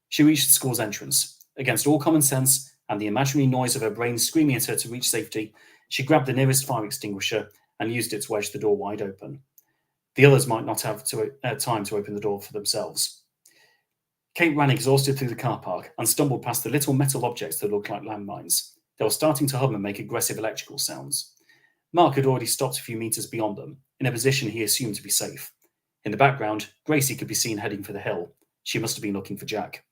She reached the school's entrance. Against all common sense and the imaginary noise of her brain screaming at her to reach safety, she grabbed the nearest fire extinguisher and used it to wedge the door wide open. The others might not have time to open the door for themselves. Kate ran exhausted through the car park and stumbled past the little metal objects that looked like landmines. They were starting to hum and make aggressive electrical sounds. Mark had already stopped a few meters beyond them, in a position he assumed to be safe. In the background, Gracie could be seen heading for the hill. She must have been looking for Jack.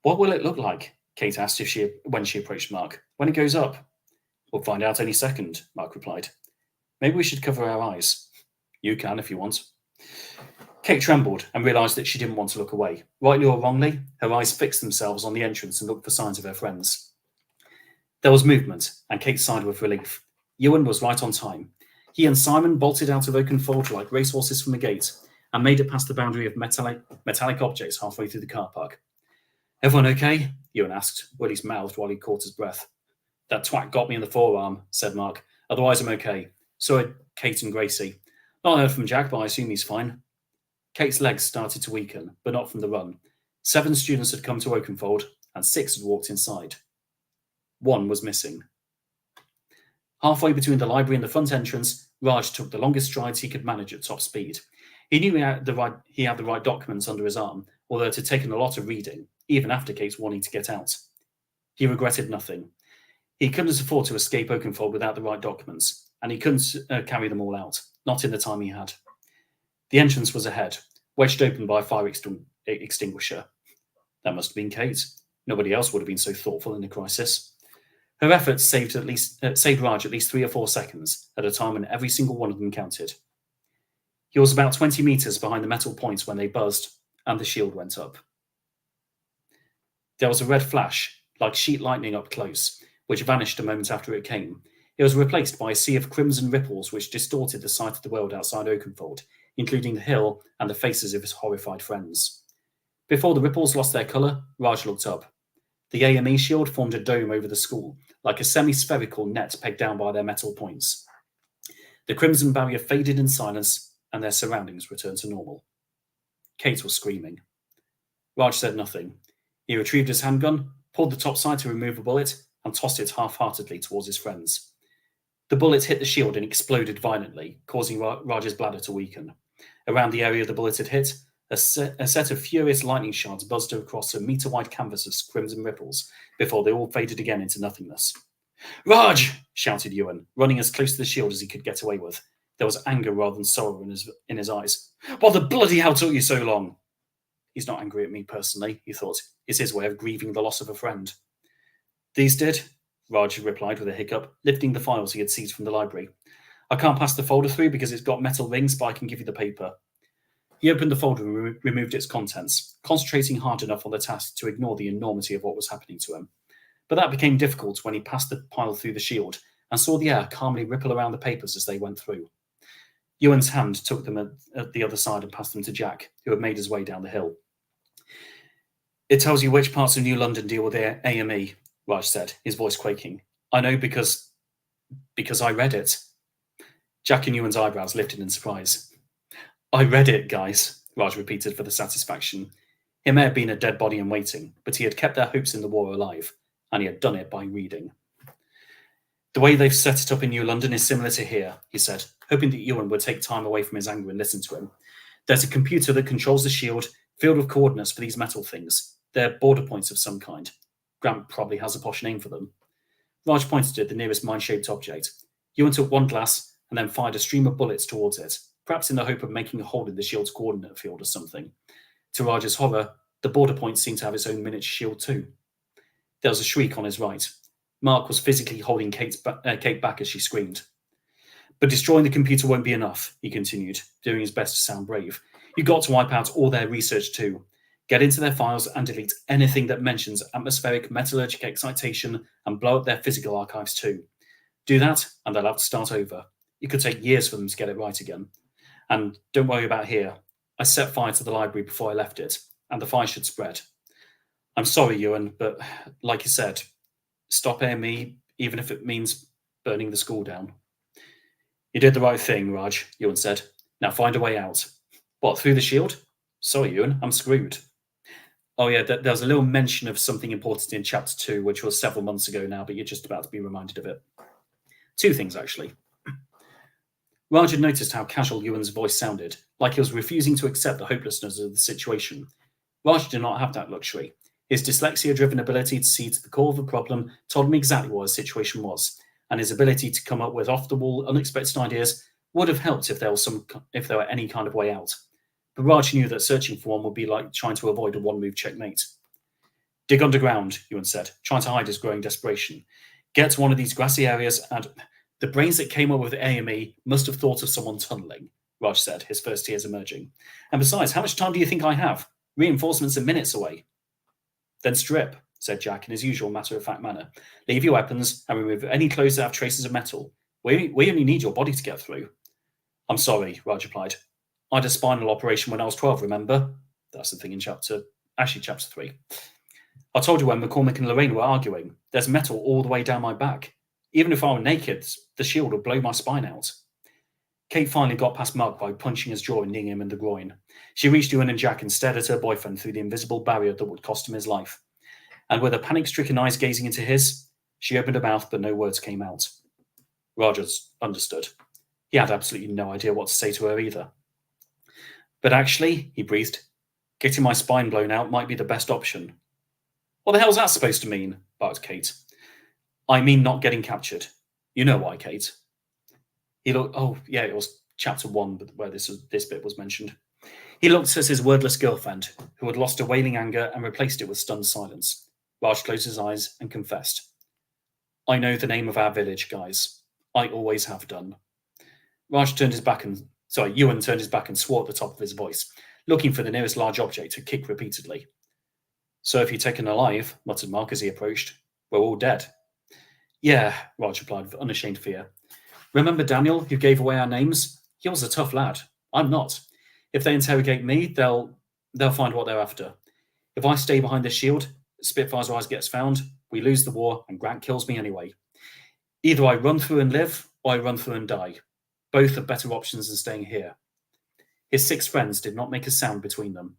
What will it look like? Kate asked when she approached Mark. When it goes up? We'll find out any second, Mark replied. Maybe we should cover our eyes. You can if you want. Kate trembled and realised that she didn't want to look away. Rightly or wrongly, her eyes fixed themselves on the entrance and looked for signs of her friends. There was movement, and Kate sighed with relief. Ewan was right on time. He and Simon bolted out of Oakenfold like racehorses from a gate and made it past the boundary of metallic objects halfway through the car park. Everyone okay? Ewan asked. Willie's mouthed while he caught his breath. That twat got me in the forearm, said Mark. Otherwise I'm okay. So had Kate and Gracie. Not heard from Jack, but I assume he's fine. Kate's legs started to weaken, but not from the run. 7 students had come to Oakenfold, and 6 had walked inside. 1 was missing. Halfway between the library and the front entrance, Raj took the longest strides he could manage at top speed. He knew he had the right documents under his arm, although it had taken a lot of reading, even after Kate's warning to get out. He regretted nothing. He couldn't afford to escape Oakenfold without the right documents, and he couldn't carry them all out, not in the time he had. The entrance was ahead, wedged open by a fire extinguisher. That must have been Kate. Nobody else would have been so thoughtful in a crisis. Her efforts saved Raj at least 3 or 4 seconds at a time when every single one of them counted. He was about 20 meters behind the metal points when they buzzed, and the shield went up. There was a red flash, like sheet lightning up close, which vanished a moment after it came. It was replaced by a sea of crimson ripples which distorted the sight of the world outside Oakenfold, including the hill and the faces of his horrified friends. Before the ripples lost their colour, Raj looked up. The AME shield formed a dome over the school, like a semi-spherical net pegged down by their metal points. The crimson barrier faded in silence, and their surroundings returned to normal. Kate was screaming. Raj said nothing. He retrieved his handgun, pulled the top side to remove a bullet, and tossed it half-heartedly towards his friends. The bullet hit the shield and exploded violently, causing Raj's bladder to weaken. Around the area the bullet had hit, a set of furious lightning shards buzzed across a metre-wide canvas of crimson ripples before they all faded again into nothingness. "Raj!" shouted Ewan, running as close to the shield as he could get away with. There was anger rather than sorrow in his eyes. "What the bloody hell took you so long?" He's not angry at me personally, he thought. It's his way of grieving the loss of a friend. These did, Raj replied with a hiccup, lifting the files he had seized from the library. I can't pass the folder through because it's got metal rings, but I can give you the paper. He opened the folder and removed its contents, concentrating hard enough on the task to ignore the enormity of what was happening to him. But that became difficult when he passed the pile through the shield and saw the air calmly ripple around the papers as they went through. Ewan's hand took them at the other side and passed them to Jack, who had made his way down the hill. It tells you which parts of New London deal with AME, Raj said, his voice quaking. I know because I read it. Jack and Ewan's eyebrows lifted in surprise. I read it, guys, Raj repeated for the satisfaction. He may have been a dead body in waiting, but he had kept their hopes in the war alive, and he had done it by reading. The way they've set it up in New London is similar to here, he said, hoping that Ewan would take time away from his anger and listen to him. There's a computer that controls the shield, field of coordinates for these metal things. They're border points of some kind. Grant probably has a posh name for them. Raj pointed at the nearest mind-shaped object. Ewan took one glass and then fired a stream of bullets towards it, perhaps in the hope of making a hole in the shield's coordinate field or something. To Raj's horror, the border point seemed to have its own miniature shield too. There was a shriek on his right. Mark was physically holding Kate back as she screamed. But destroying the computer won't be enough, he continued, doing his best to sound brave. You've got to wipe out all their research too. Get into their files and delete anything that mentions atmospheric metallurgic excitation and blow up their physical archives too. Do that, and they'll have to start over. It could take years for them to get it right again. And don't worry about here. I set fire to the library before I left it, and the fire should spread. I'm sorry, Ewan, but like you said, stop AME, even if it means burning the school down. You did the right thing, Raj, Ewan said. Now find a way out. What, through the shield? Sorry, Ewan, I'm screwed. Oh yeah, there was a little mention of something important in Chapter 2, which was several months ago now, but you're just about to be reminded of it. Two things, actually. Raj had noticed how casual Ewan's voice sounded, like he was refusing to accept the hopelessness of the situation. Raj did not have that luxury. His dyslexia-driven ability to see to the core of a problem told him exactly what his situation was, and his ability to come up with off-the-wall, unexpected ideas would have helped if there were any kind of way out. But Raj knew that searching for one would be like trying to avoid a one-move checkmate. Dig underground, Ewan said, trying to hide his growing desperation. Get to one of these grassy areas and... The brains that came up with AME must have thought of someone tunneling, Raj said, his first tears emerging. And besides, how much time do you think I have? Reinforcements are minutes away. Then strip, said Jack in his usual matter-of-fact manner. Leave your weapons and remove any clothes that have traces of metal. We only need your body to get through. I'm sorry, Raj replied. I had a spinal operation when I was 12, remember? That's the thing in chapter 3. I told you when McCormick and Lorraine were arguing. There's metal all the way down my back. Even if I were naked, the shield would blow my spine out. Kate finally got past Mark by punching his jaw and kneeing him in the groin. She reached Ewan and Jack and stared at her boyfriend through the invisible barrier that would cost him his life. And with her panic-stricken eyes gazing into his, she opened her mouth, but no words came out. Rogers understood. He had absolutely no idea what to say to her either. But actually, he breathed, getting my spine blown out might be the best option. What the hell's that supposed to mean? Barked Kate. I mean not getting captured. You know why, Kate. He looked. Oh, yeah, it was chapter 1 where this bit was mentioned. He looked at his wordless girlfriend, who had lost her wailing anger and replaced it with stunned silence. Raj closed his eyes and confessed. I know the name of our village, guys. I always have done. Ewan turned his back and swore at the top of his voice, looking for the nearest large object to kick repeatedly. So if you're taken alive, muttered Mark as he approached, we're all dead. Yeah, Raj replied with unashamed fear. Remember Daniel, who gave away our names? He was a tough lad. I'm not. If they interrogate me, they'll find what they're after. If I stay behind this shield, Spitfire's Rise gets found, we lose the war, and Grant kills me anyway. Either I run through and live, or I run through and die. Both are better options than staying here. His 6 friends did not make a sound between them,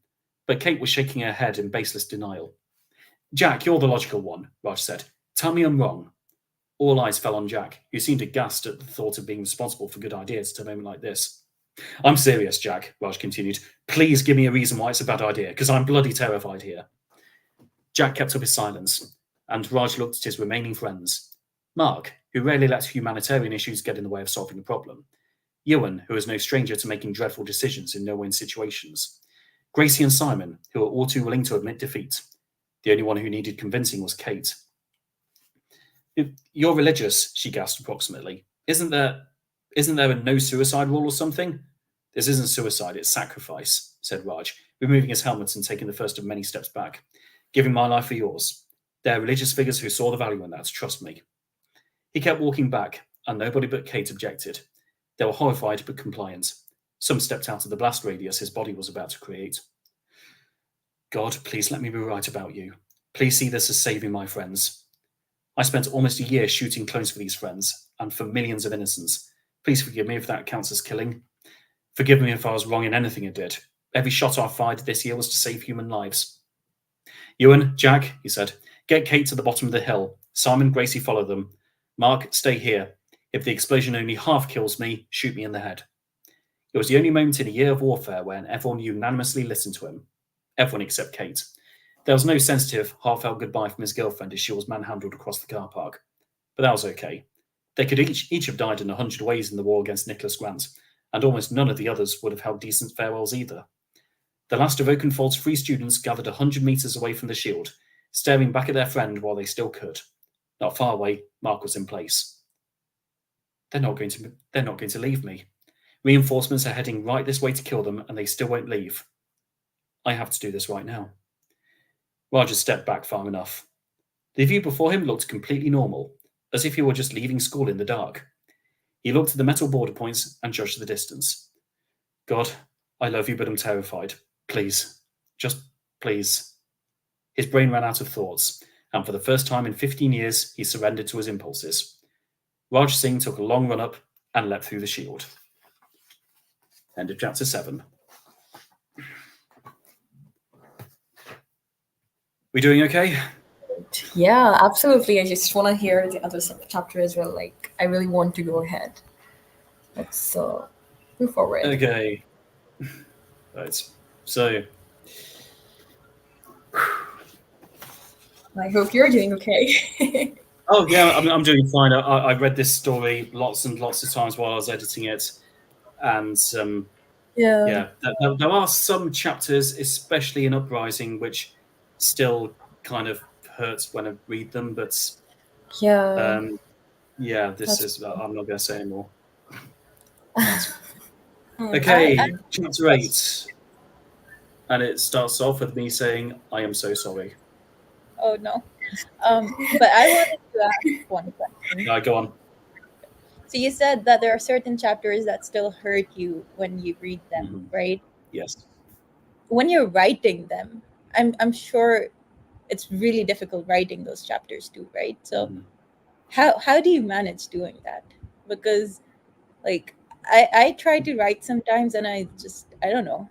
but Kate was shaking her head in baseless denial. Jack, you're the logical one, Raj said. Tell me I'm wrong. All eyes fell on Jack, who seemed aghast at the thought of being responsible for good ideas at a moment like this. I'm serious, Jack, Raj continued. Please give me a reason why it's a bad idea, because I'm bloody terrified here. Jack kept up his silence, and Raj looked at his remaining friends. Mark, who rarely lets humanitarian issues get in the way of solving a problem. Ewan, who was no stranger to making dreadful decisions in no-win situations. Gracie and Simon, who were all too willing to admit defeat. The only one who needed convincing was Kate. You're religious, she gasped approximately. Isn't there a no-suicide rule or something? This isn't suicide, it's sacrifice, said Raj, removing his helmet and taking the first of many steps back. Giving my life for yours. There are religious figures who saw the value in that, trust me. He kept walking back, and nobody but Kate objected. They were horrified but compliant. Some stepped out of the blast radius his body was about to create. God, please let me be right about you. Please see this as saving my friends. I spent almost a year shooting clones for these friends, and for millions of innocents. Please forgive me if that counts as killing. Forgive me if I was wrong in anything I did. Every shot I fired this year was to save human lives. Ewan, Jack, he said, get Kate to the bottom of the hill. Simon, Gracie, follow them. Mark, stay here. If the explosion only half kills me, shoot me in the head. It was the only moment in a year of warfare when everyone unanimously listened to him. Everyone except Kate. There was no sensitive, heartfelt goodbye from his girlfriend as she was manhandled across the car park. But that was okay. They could each have died in 100 ways in the war against Nicholas Grant, and almost none of the others would have held decent farewells either. The last of Oakenfold's free students gathered 100 metres away from the shield, staring back at their friend while they still could. Not far away, Mark was in place. They're not going to leave me. Reinforcements are heading right this way to kill them, and they still won't leave. I have to do this right now. Roger stepped back far enough. The view before him looked completely normal, as if he were just leaving school in the dark. He looked at the metal border points and judged the distance. God, I love you, but I'm terrified. Please, just please. His brain ran out of thoughts, and for the first time in 15 years, he surrendered to his impulses. Raj Singh took a long run up and leapt through the shield. End of chapter 7. We doing okay? Yeah, absolutely. I just want to hear the other chapter as well. Like, I really want to go ahead. Let's move forward. Okay. Right. So. I hope you're doing okay. Oh yeah, I'm doing fine. I read this story lots and lots of times while I was editing it, and there are some chapters, especially in Uprising, which still kind of hurts when I read them. But this is. I'm not going to say anymore. Okay, chapter 8, and it starts off with me saying, "I am so sorry." Oh no. But I wanted to ask one question. Go on. So you said that there are certain chapters that still hurt you when you read them, right? Yes. When you're writing them, I'm sure it's really difficult writing those chapters too, right? So how do you manage doing that? Because like I try to write sometimes and I don't know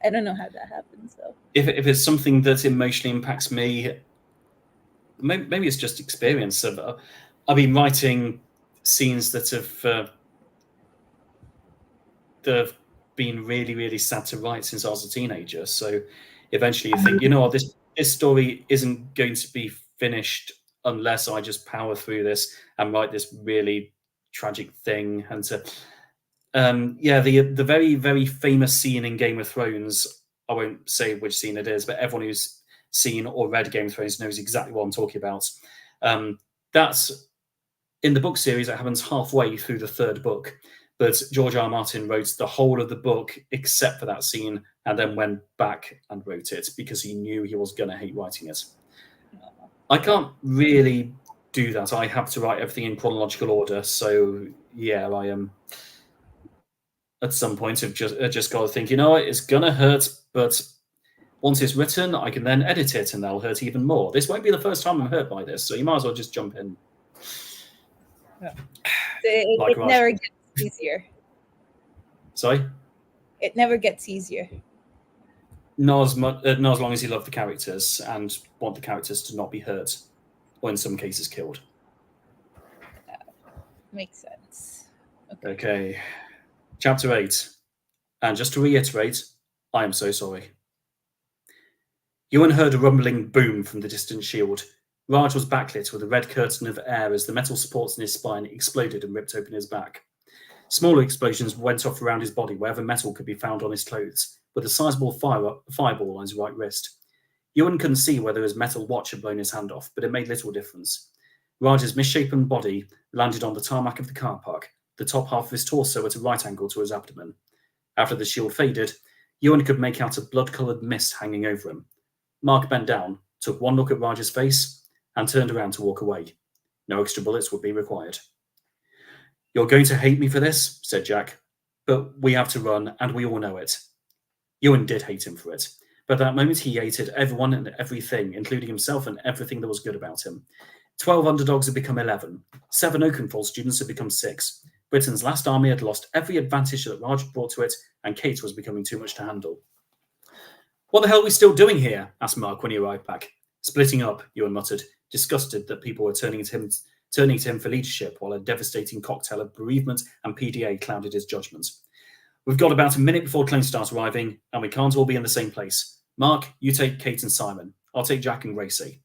how that happens. So if it's something that emotionally impacts me, maybe it's just experience. I've been writing scenes that have been really, really sad to write since I was a teenager. So eventually you think, this story isn't going to be finished unless I just power through this and write this really tragic thing. And the very, very famous scene in Game of Thrones, I won't say which scene it is, but everyone who's seen or read Game of Thrones knows exactly what I'm talking about. That's in the book series. It happens halfway through the 3rd book, but George R. R. Martin wrote the whole of the book except for that scene, and then went back and wrote it because he knew he was going to hate writing it. I can't really do that. I have to write everything in chronological order. So yeah, I am. At some point, I've just got to think, it's going to hurt, but once it's written, I can then edit it, and that'll hurt even more. This won't be the first time I'm hurt by this, so you might as well just jump in. Yeah. It never gets easier. Sorry? It never gets easier. Not as long as you love the characters and want the characters to not be hurt, or in some cases killed. Makes sense. Okay. Chapter 8. And just to reiterate, I am so sorry. Ewan heard a rumbling boom from the distant shield. Raj was backlit with a red curtain of air as the metal supports in his spine exploded and ripped open his back. Smaller explosions went off around his body wherever metal could be found on his clothes, with a sizable fireball on his right wrist. Ewan couldn't see whether his metal watch had blown his hand off, but it made little difference. Raj's misshapen body landed on the tarmac of the car park, the top half of his torso at a right angle to his abdomen. After the shield faded, Ewan could make out a blood-coloured mist hanging over him. Mark bent down, took one look at Raj's face, and turned around to walk away. No extra bullets would be required. "You're going to hate me for this," said Jack, "but we have to run, and we all know it." Ewan did hate him for it, but at that moment he hated everyone and everything, including himself and everything that was good about him. 12 underdogs had become 11. 7 Oakenfold students had become 6. Britain's last army had lost every advantage that Raj brought to it, and Kate was becoming too much to handle. "What the hell are we still doing here?" asked Mark when he arrived back. "Splitting up," Ewan muttered, disgusted that people were turning to him for leadership while a devastating cocktail of bereavement and PDA clouded his judgment. "We've got about a minute before clones start arriving, and we can't all be in the same place. Mark, you take Kate and Simon. I'll take Jack and Gracie."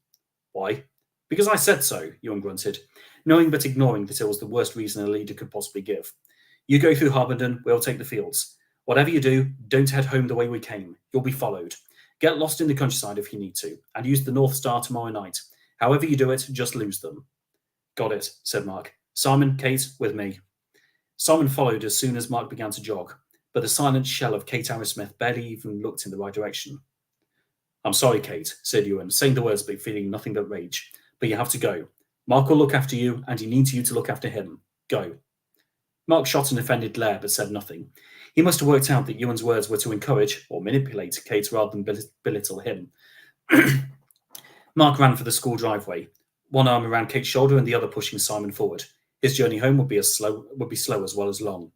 "Why?" "Because I said so," Ewan grunted, knowing but ignoring that it was the worst reason a leader could possibly give. "You go through Harbenden, we'll take the fields. Whatever you do, don't head home the way we came. You'll be followed. Get lost in the countryside if you need to, and use the North Star tomorrow night. However you do it, just lose them." "Got it," said Mark. "Simon, Kate, with me." Simon followed as soon as Mark began to jog, but the silent shell of Kate Arrowsmith barely even looked in the right direction. "I'm sorry, Kate," said Ewan, saying the words but feeling nothing but rage. "But you have to go. Mark will look after you, and he needs you to look after him. Go." Mark shot an offended glare but said nothing. He must have worked out that Ewan's words were to encourage or manipulate Kate rather than belittle him. Mark ran for the school driveway, one arm around Kate's shoulder and the other pushing Simon forward. His journey home would be slow as well as long.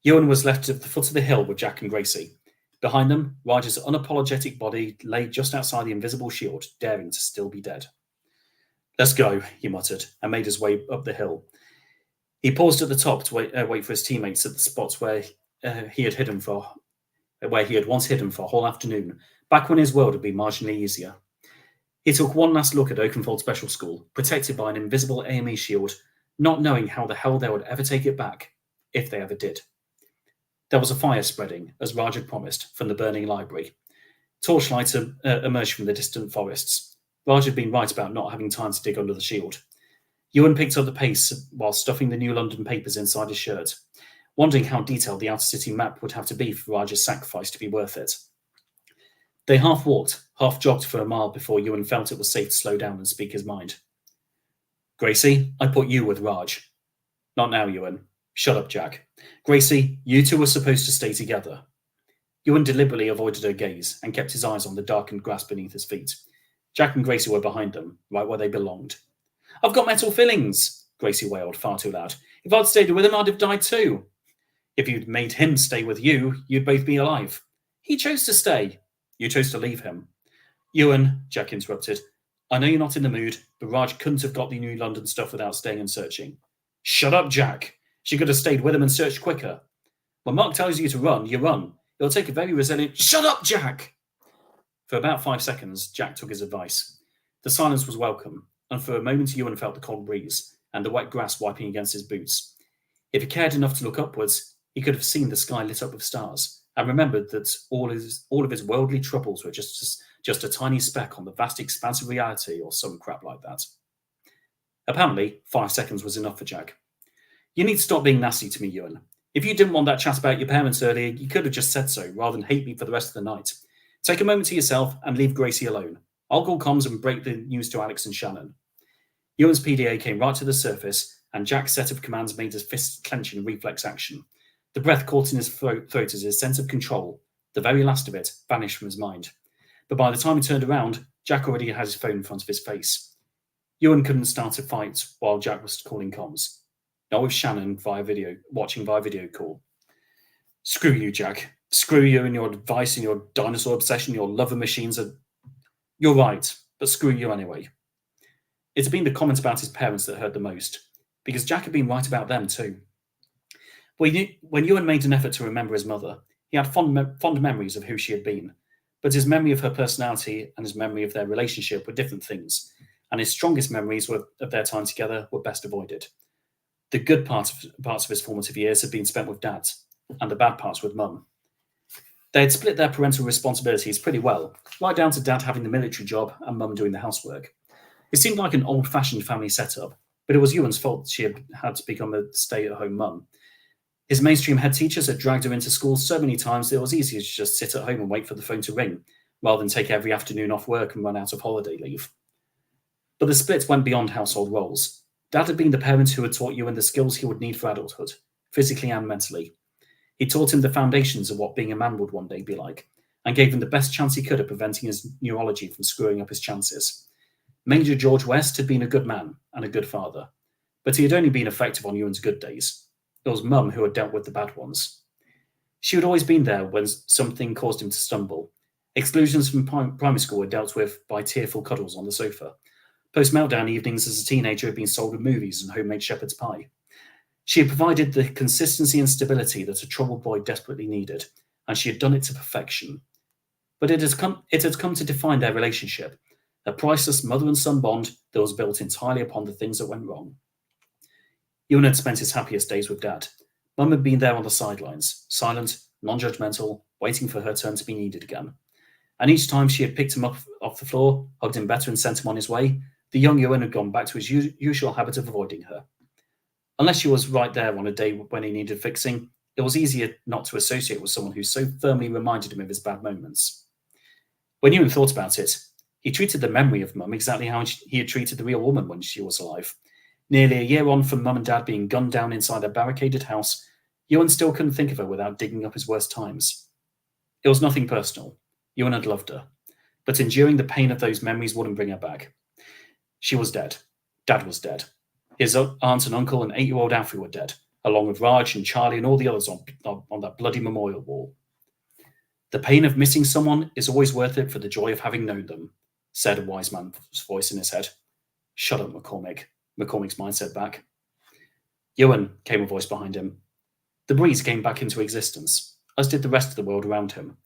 Ewan was left at the foot of the hill with Jack and Gracie. Behind them, Raj's unapologetic body lay just outside the invisible shield, daring to still be dead. "Let's go," he muttered, and made his way up the hill. He paused at the top to wait for his teammates at the spots where he had once hidden for a whole afternoon, back when his world had been marginally easier. He took one last look at Oakenfold Special School, protected by an invisible AME shield, not knowing how the hell they would ever take it back, if they ever did. There was a fire spreading, as Raj had promised, from the burning library. Torchlights emerged from the distant forests. Raj had been right about not having time to dig under the shield. Ewan picked up the pace while stuffing the New London papers inside his shirt, wondering how detailed the outer city map would have to be for Raj's sacrifice to be worth it. They half walked, half jogged for a mile before Ewan felt it was safe to slow down and speak his mind. "Gracie, I put you with Raj." "Not now, Ewan." "Shut up, Jack." "Gracie, you two were supposed to stay together." Ewan deliberately avoided her gaze and kept his eyes on the darkened grass beneath his feet. Jack and Gracie were behind them, right where they belonged. "I've got metal fillings," Gracie wailed far too loud. "If I'd stayed with him, I'd have died too." "If you'd made him stay with you, you'd both be alive." "He chose to stay." "You chose to leave him." "Ewan," Jack interrupted, "I know you're not in the mood, but Raj couldn't have got the New London stuff without staying and searching." "Shut up, Jack. She could have stayed with him and searched quicker." "When Mark tells you to run, you run. It'll take a very resilient—" "Shut up, Jack!" For about 5 seconds, Jack took his advice. The silence was welcome, and for a moment Ewan felt the cold breeze and the wet grass wiping against his boots. If he cared enough to look upwards, he could have seen the sky lit up with stars, and remembered that all of his worldly troubles were just a tiny speck on the vast expanse of reality, or some crap like that. Apparently, 5 seconds was enough for Jack. "You need to stop being nasty to me, Ewan. If you didn't want that chat about your parents earlier, you could have just said so, rather than hate me for the rest of the night. Take a moment to yourself and leave Gracie alone. I'll call comms and break the news to Alex and Shannon." Ewan's PDA came right to the surface, and Jack's set of commands made his fists clench in reflex action. The breath caught in his throat as his sense of control, the very last of it, vanished from his mind. But by the time he turned around, Jack already had his phone in front of his face. Ewan couldn't start a fight while Jack was calling comms. Not with Shannon watching via video call. "Screw you, Jack. Screw you and your advice and your dinosaur obsession, your love of machines. You're right, but screw you anyway." It had been the comments about his parents that hurt the most, because Jack had been right about them too. When Ewan made an effort to remember his mother, he had fond memories of who she had been, but his memory of her personality and his memory of their relationship were different things, and his strongest memories of their time together were best avoided. The good parts of his formative years had been spent with Dad, and the bad parts with Mum. They had split their parental responsibilities pretty well, right down to Dad having the military job and Mum doing the housework. It seemed like an old-fashioned family setup, but it was Ewan's fault she had to become a stay-at-home mum. His mainstream head teachers had dragged her into school so many times that it was easier to just sit at home and wait for the phone to ring, rather than take every afternoon off work and run out of holiday leave. But the split went beyond household roles. Dad had been the parent who had taught Ewan the skills he would need for adulthood, physically and mentally. He taught him the foundations of what being a man would one day be like, and gave him the best chance he could at preventing his neurology from screwing up his chances. Major George West had been a good man and a good father, but he had only been effective on Ewan's good days. It was Mum who had dealt with the bad ones. She had always been there when something caused him to stumble. Exclusions from primary school were dealt with by tearful cuddles on the sofa. Post-meltdown evenings as a teenager had been sold with movies and homemade shepherd's pie. She had provided the consistency and stability that a troubled boy desperately needed, and she had done it to perfection. But it had come to define their relationship, a priceless mother and son bond that was built entirely upon the things that went wrong. Ewan had spent his happiest days with Dad. Mum had been there on the sidelines, silent, non-judgmental, waiting for her turn to be needed again. And each time she had picked him up off the floor, hugged him better and sent him on his way, the young Ewan had gone back to his usual habit of avoiding her. Unless she was right there on a day when he needed fixing, it was easier not to associate with someone who so firmly reminded him of his bad moments. When Ewan thought about it, he treated the memory of Mum exactly how he had treated the real woman when she was alive. Nearly a year on from Mum and Dad being gunned down inside their barricaded house, Ewan still couldn't think of her without digging up his worst times. It was nothing personal. Ewan had loved her, but enduring the pain of those memories wouldn't bring her back. She was dead. Dad was dead. His aunt and uncle and 8-year-old Alfie were dead, along with Raj and Charlie and all the others on that bloody memorial wall. The pain of missing someone is always worth it for the joy of having known them, said a wise man's voice in his head. Shut up, McCormick. McCormick's mind said back. Ewan, came a voice behind him. The breeze came back into existence, as did the rest of the world around him.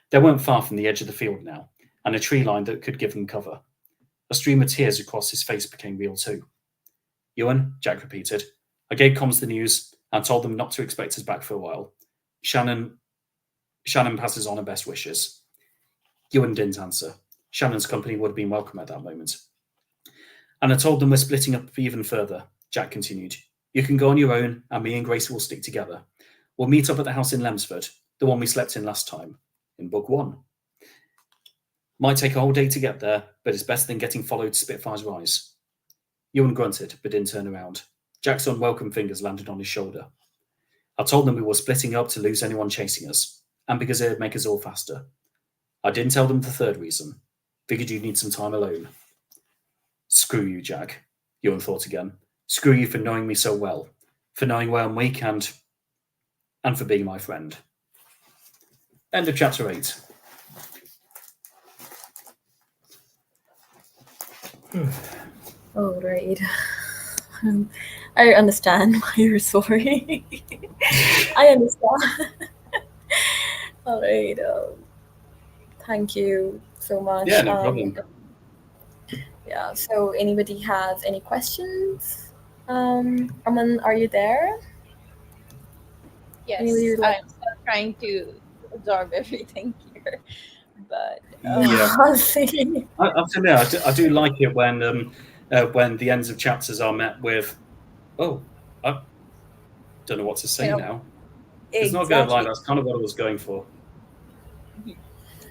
They weren't far from the edge of the field now, and a tree line that could give them cover. A stream of tears across his face became real too. Ewan, Jack repeated. I gave comms the news and told them not to expect us back for a while. Shannon passes on her best wishes. Ewan didn't answer. Shannon's company would have been welcome at that moment. And I told them we're splitting up even further, Jack continued. You can go on your own, and me and Gracie will stick together. We'll meet up at the house in Lemsford, the one we slept in last time, in Book 1. Might take a whole day to get there, but it's better than getting followed to Spitfire's Rise. Ewan grunted, but didn't turn around. Jack's unwelcome fingers landed on his shoulder. I told them we were splitting up to lose anyone chasing us, and because it would make us all faster. I didn't tell them the third reason. Figured you'd need some time alone. Screw you, Jack, Ewan thought again. Screw you for knowing me so well, for knowing where I'm weak and for being my friend. End of chapter 8. Oh, right. I understand why you're sorry. I understand. All right. Thank you so much. Yeah, no problem. Yeah. So, anybody has any questions? Aman, are you there? Yes, Anybody would like- I'm still trying to absorb everything here, but Yeah. I'll see. I do like it when the ends of chapters are met with, oh, I don't know what to say now. It's not going to lie, that's kind of what I was going for.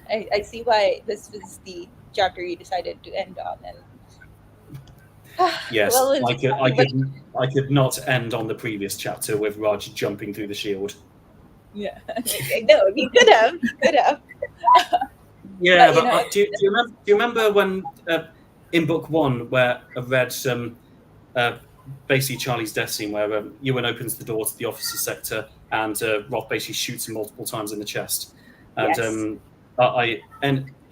I see why this was the chapter you decided to end on, and Yes, well, I could not end on the previous chapter with Raj jumping through the shield. yeah, no, you could have. Yeah, But, do you remember when in book 1 where I read basically Charlie's death scene where Ewan opens the door to the officer sector and Roth basically shoots him multiple times in the chest, and Yes. I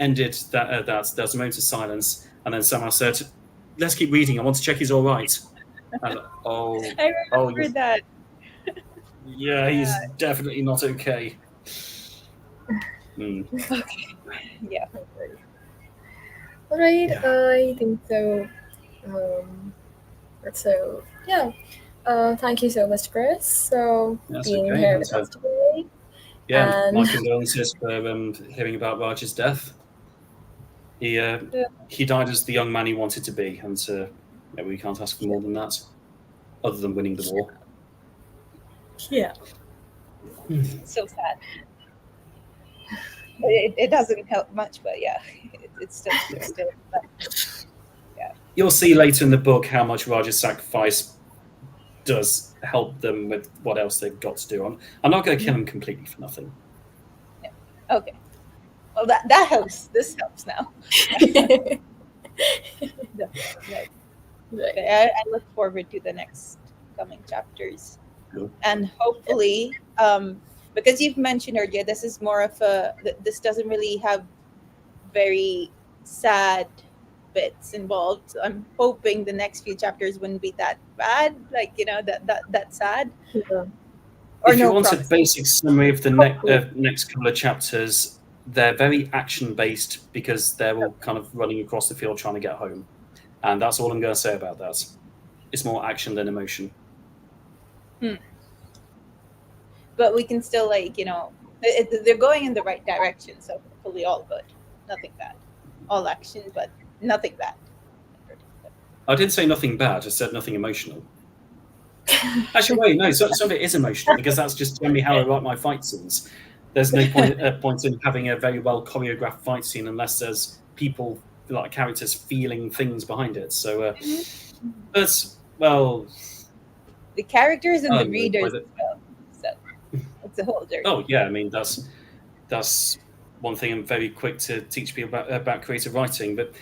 ended that. There's a moment of silence, and then somehow said, "Let's keep reading. I want to check he's all right." And, I remember that. Yeah, he's definitely not okay. Okay. Yeah. All right. Yeah. I think so. So yeah. Thank you so much, Chris. So That's being okay. here with us today. Yeah, And my condolences for hearing about Raj's death. He died as the young man he wanted to be, and we can't ask for more than that, other than winning the war. yeah. So sad. It doesn't help much, but yeah, it's still Yeah. yeah. You'll see later in the book how much Raja's sacrifice does help them with what else they've got to do. I'm not going to kill him completely for nothing. Yeah. Okay. Well, that helps. This helps now. Right. Right. Okay, I look forward to the next coming chapters, Cool. and hopefully, because you've mentioned earlier, this is more of this doesn't really have very sad bits involved. So I'm hoping the next few chapters wouldn't be that bad, like that sad, Yeah. or If you no want a promise. basic summary of the Hopefully. next couple of chapters, they're very action based because they're all kind of running across the field trying to get home. And that's all I'm going to say about that. It's more action than emotion. Hmm. But we can still they're going in the right direction, so hopefully all good, nothing bad, all action, but nothing bad. I didn't say nothing bad, I said nothing emotional. Actually, wait, no, some of it is emotional because that's just generally how I write my fight scenes. There's no point in having a very well choreographed fight scene unless there's people, like characters, feeling things behind it. So, that's, well, The characters and I the don't know. readers as well. So it's a whole journey. Oh, yeah, I mean, that's one thing I'm very quick to teach people about creative writing, but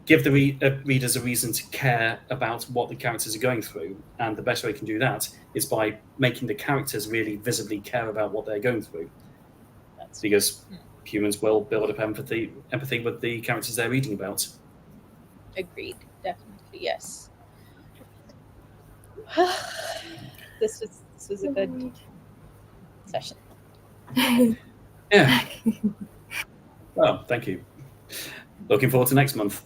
give the readers a reason to care about what the characters are going through. And the best way you can do that is by making the characters really visibly care about what they're going through. That's Because humans will build up empathy with the characters they're reading about. agreed. Definitely, yes. This was a good session. Yeah. Well, thank you. Looking forward to next month.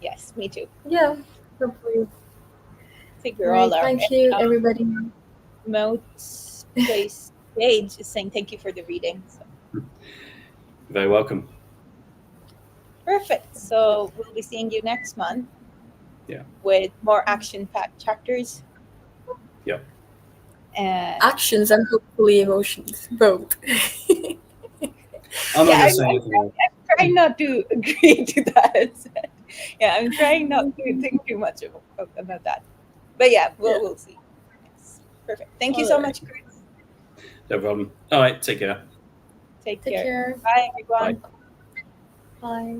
Yes, me too. Yeah. Hopefully. I think we're Right. all our Thank you, everybody. Moats Place Page is saying thank you for the reading. So. You're very welcome. Perfect. So we'll be seeing you next month. Yeah. With more action-packed chapters. Yeah. And Actions and hopefully emotions, both. I'm not yeah, going to say anything else. I'm trying not to agree to that. Yeah, I'm trying not to think too much about that. But yeah, we'll see. Yes. Perfect. Thank you so much, Chris. No problem. All right, take care. Take Take care. care. Bye, everyone. Bye. Bye.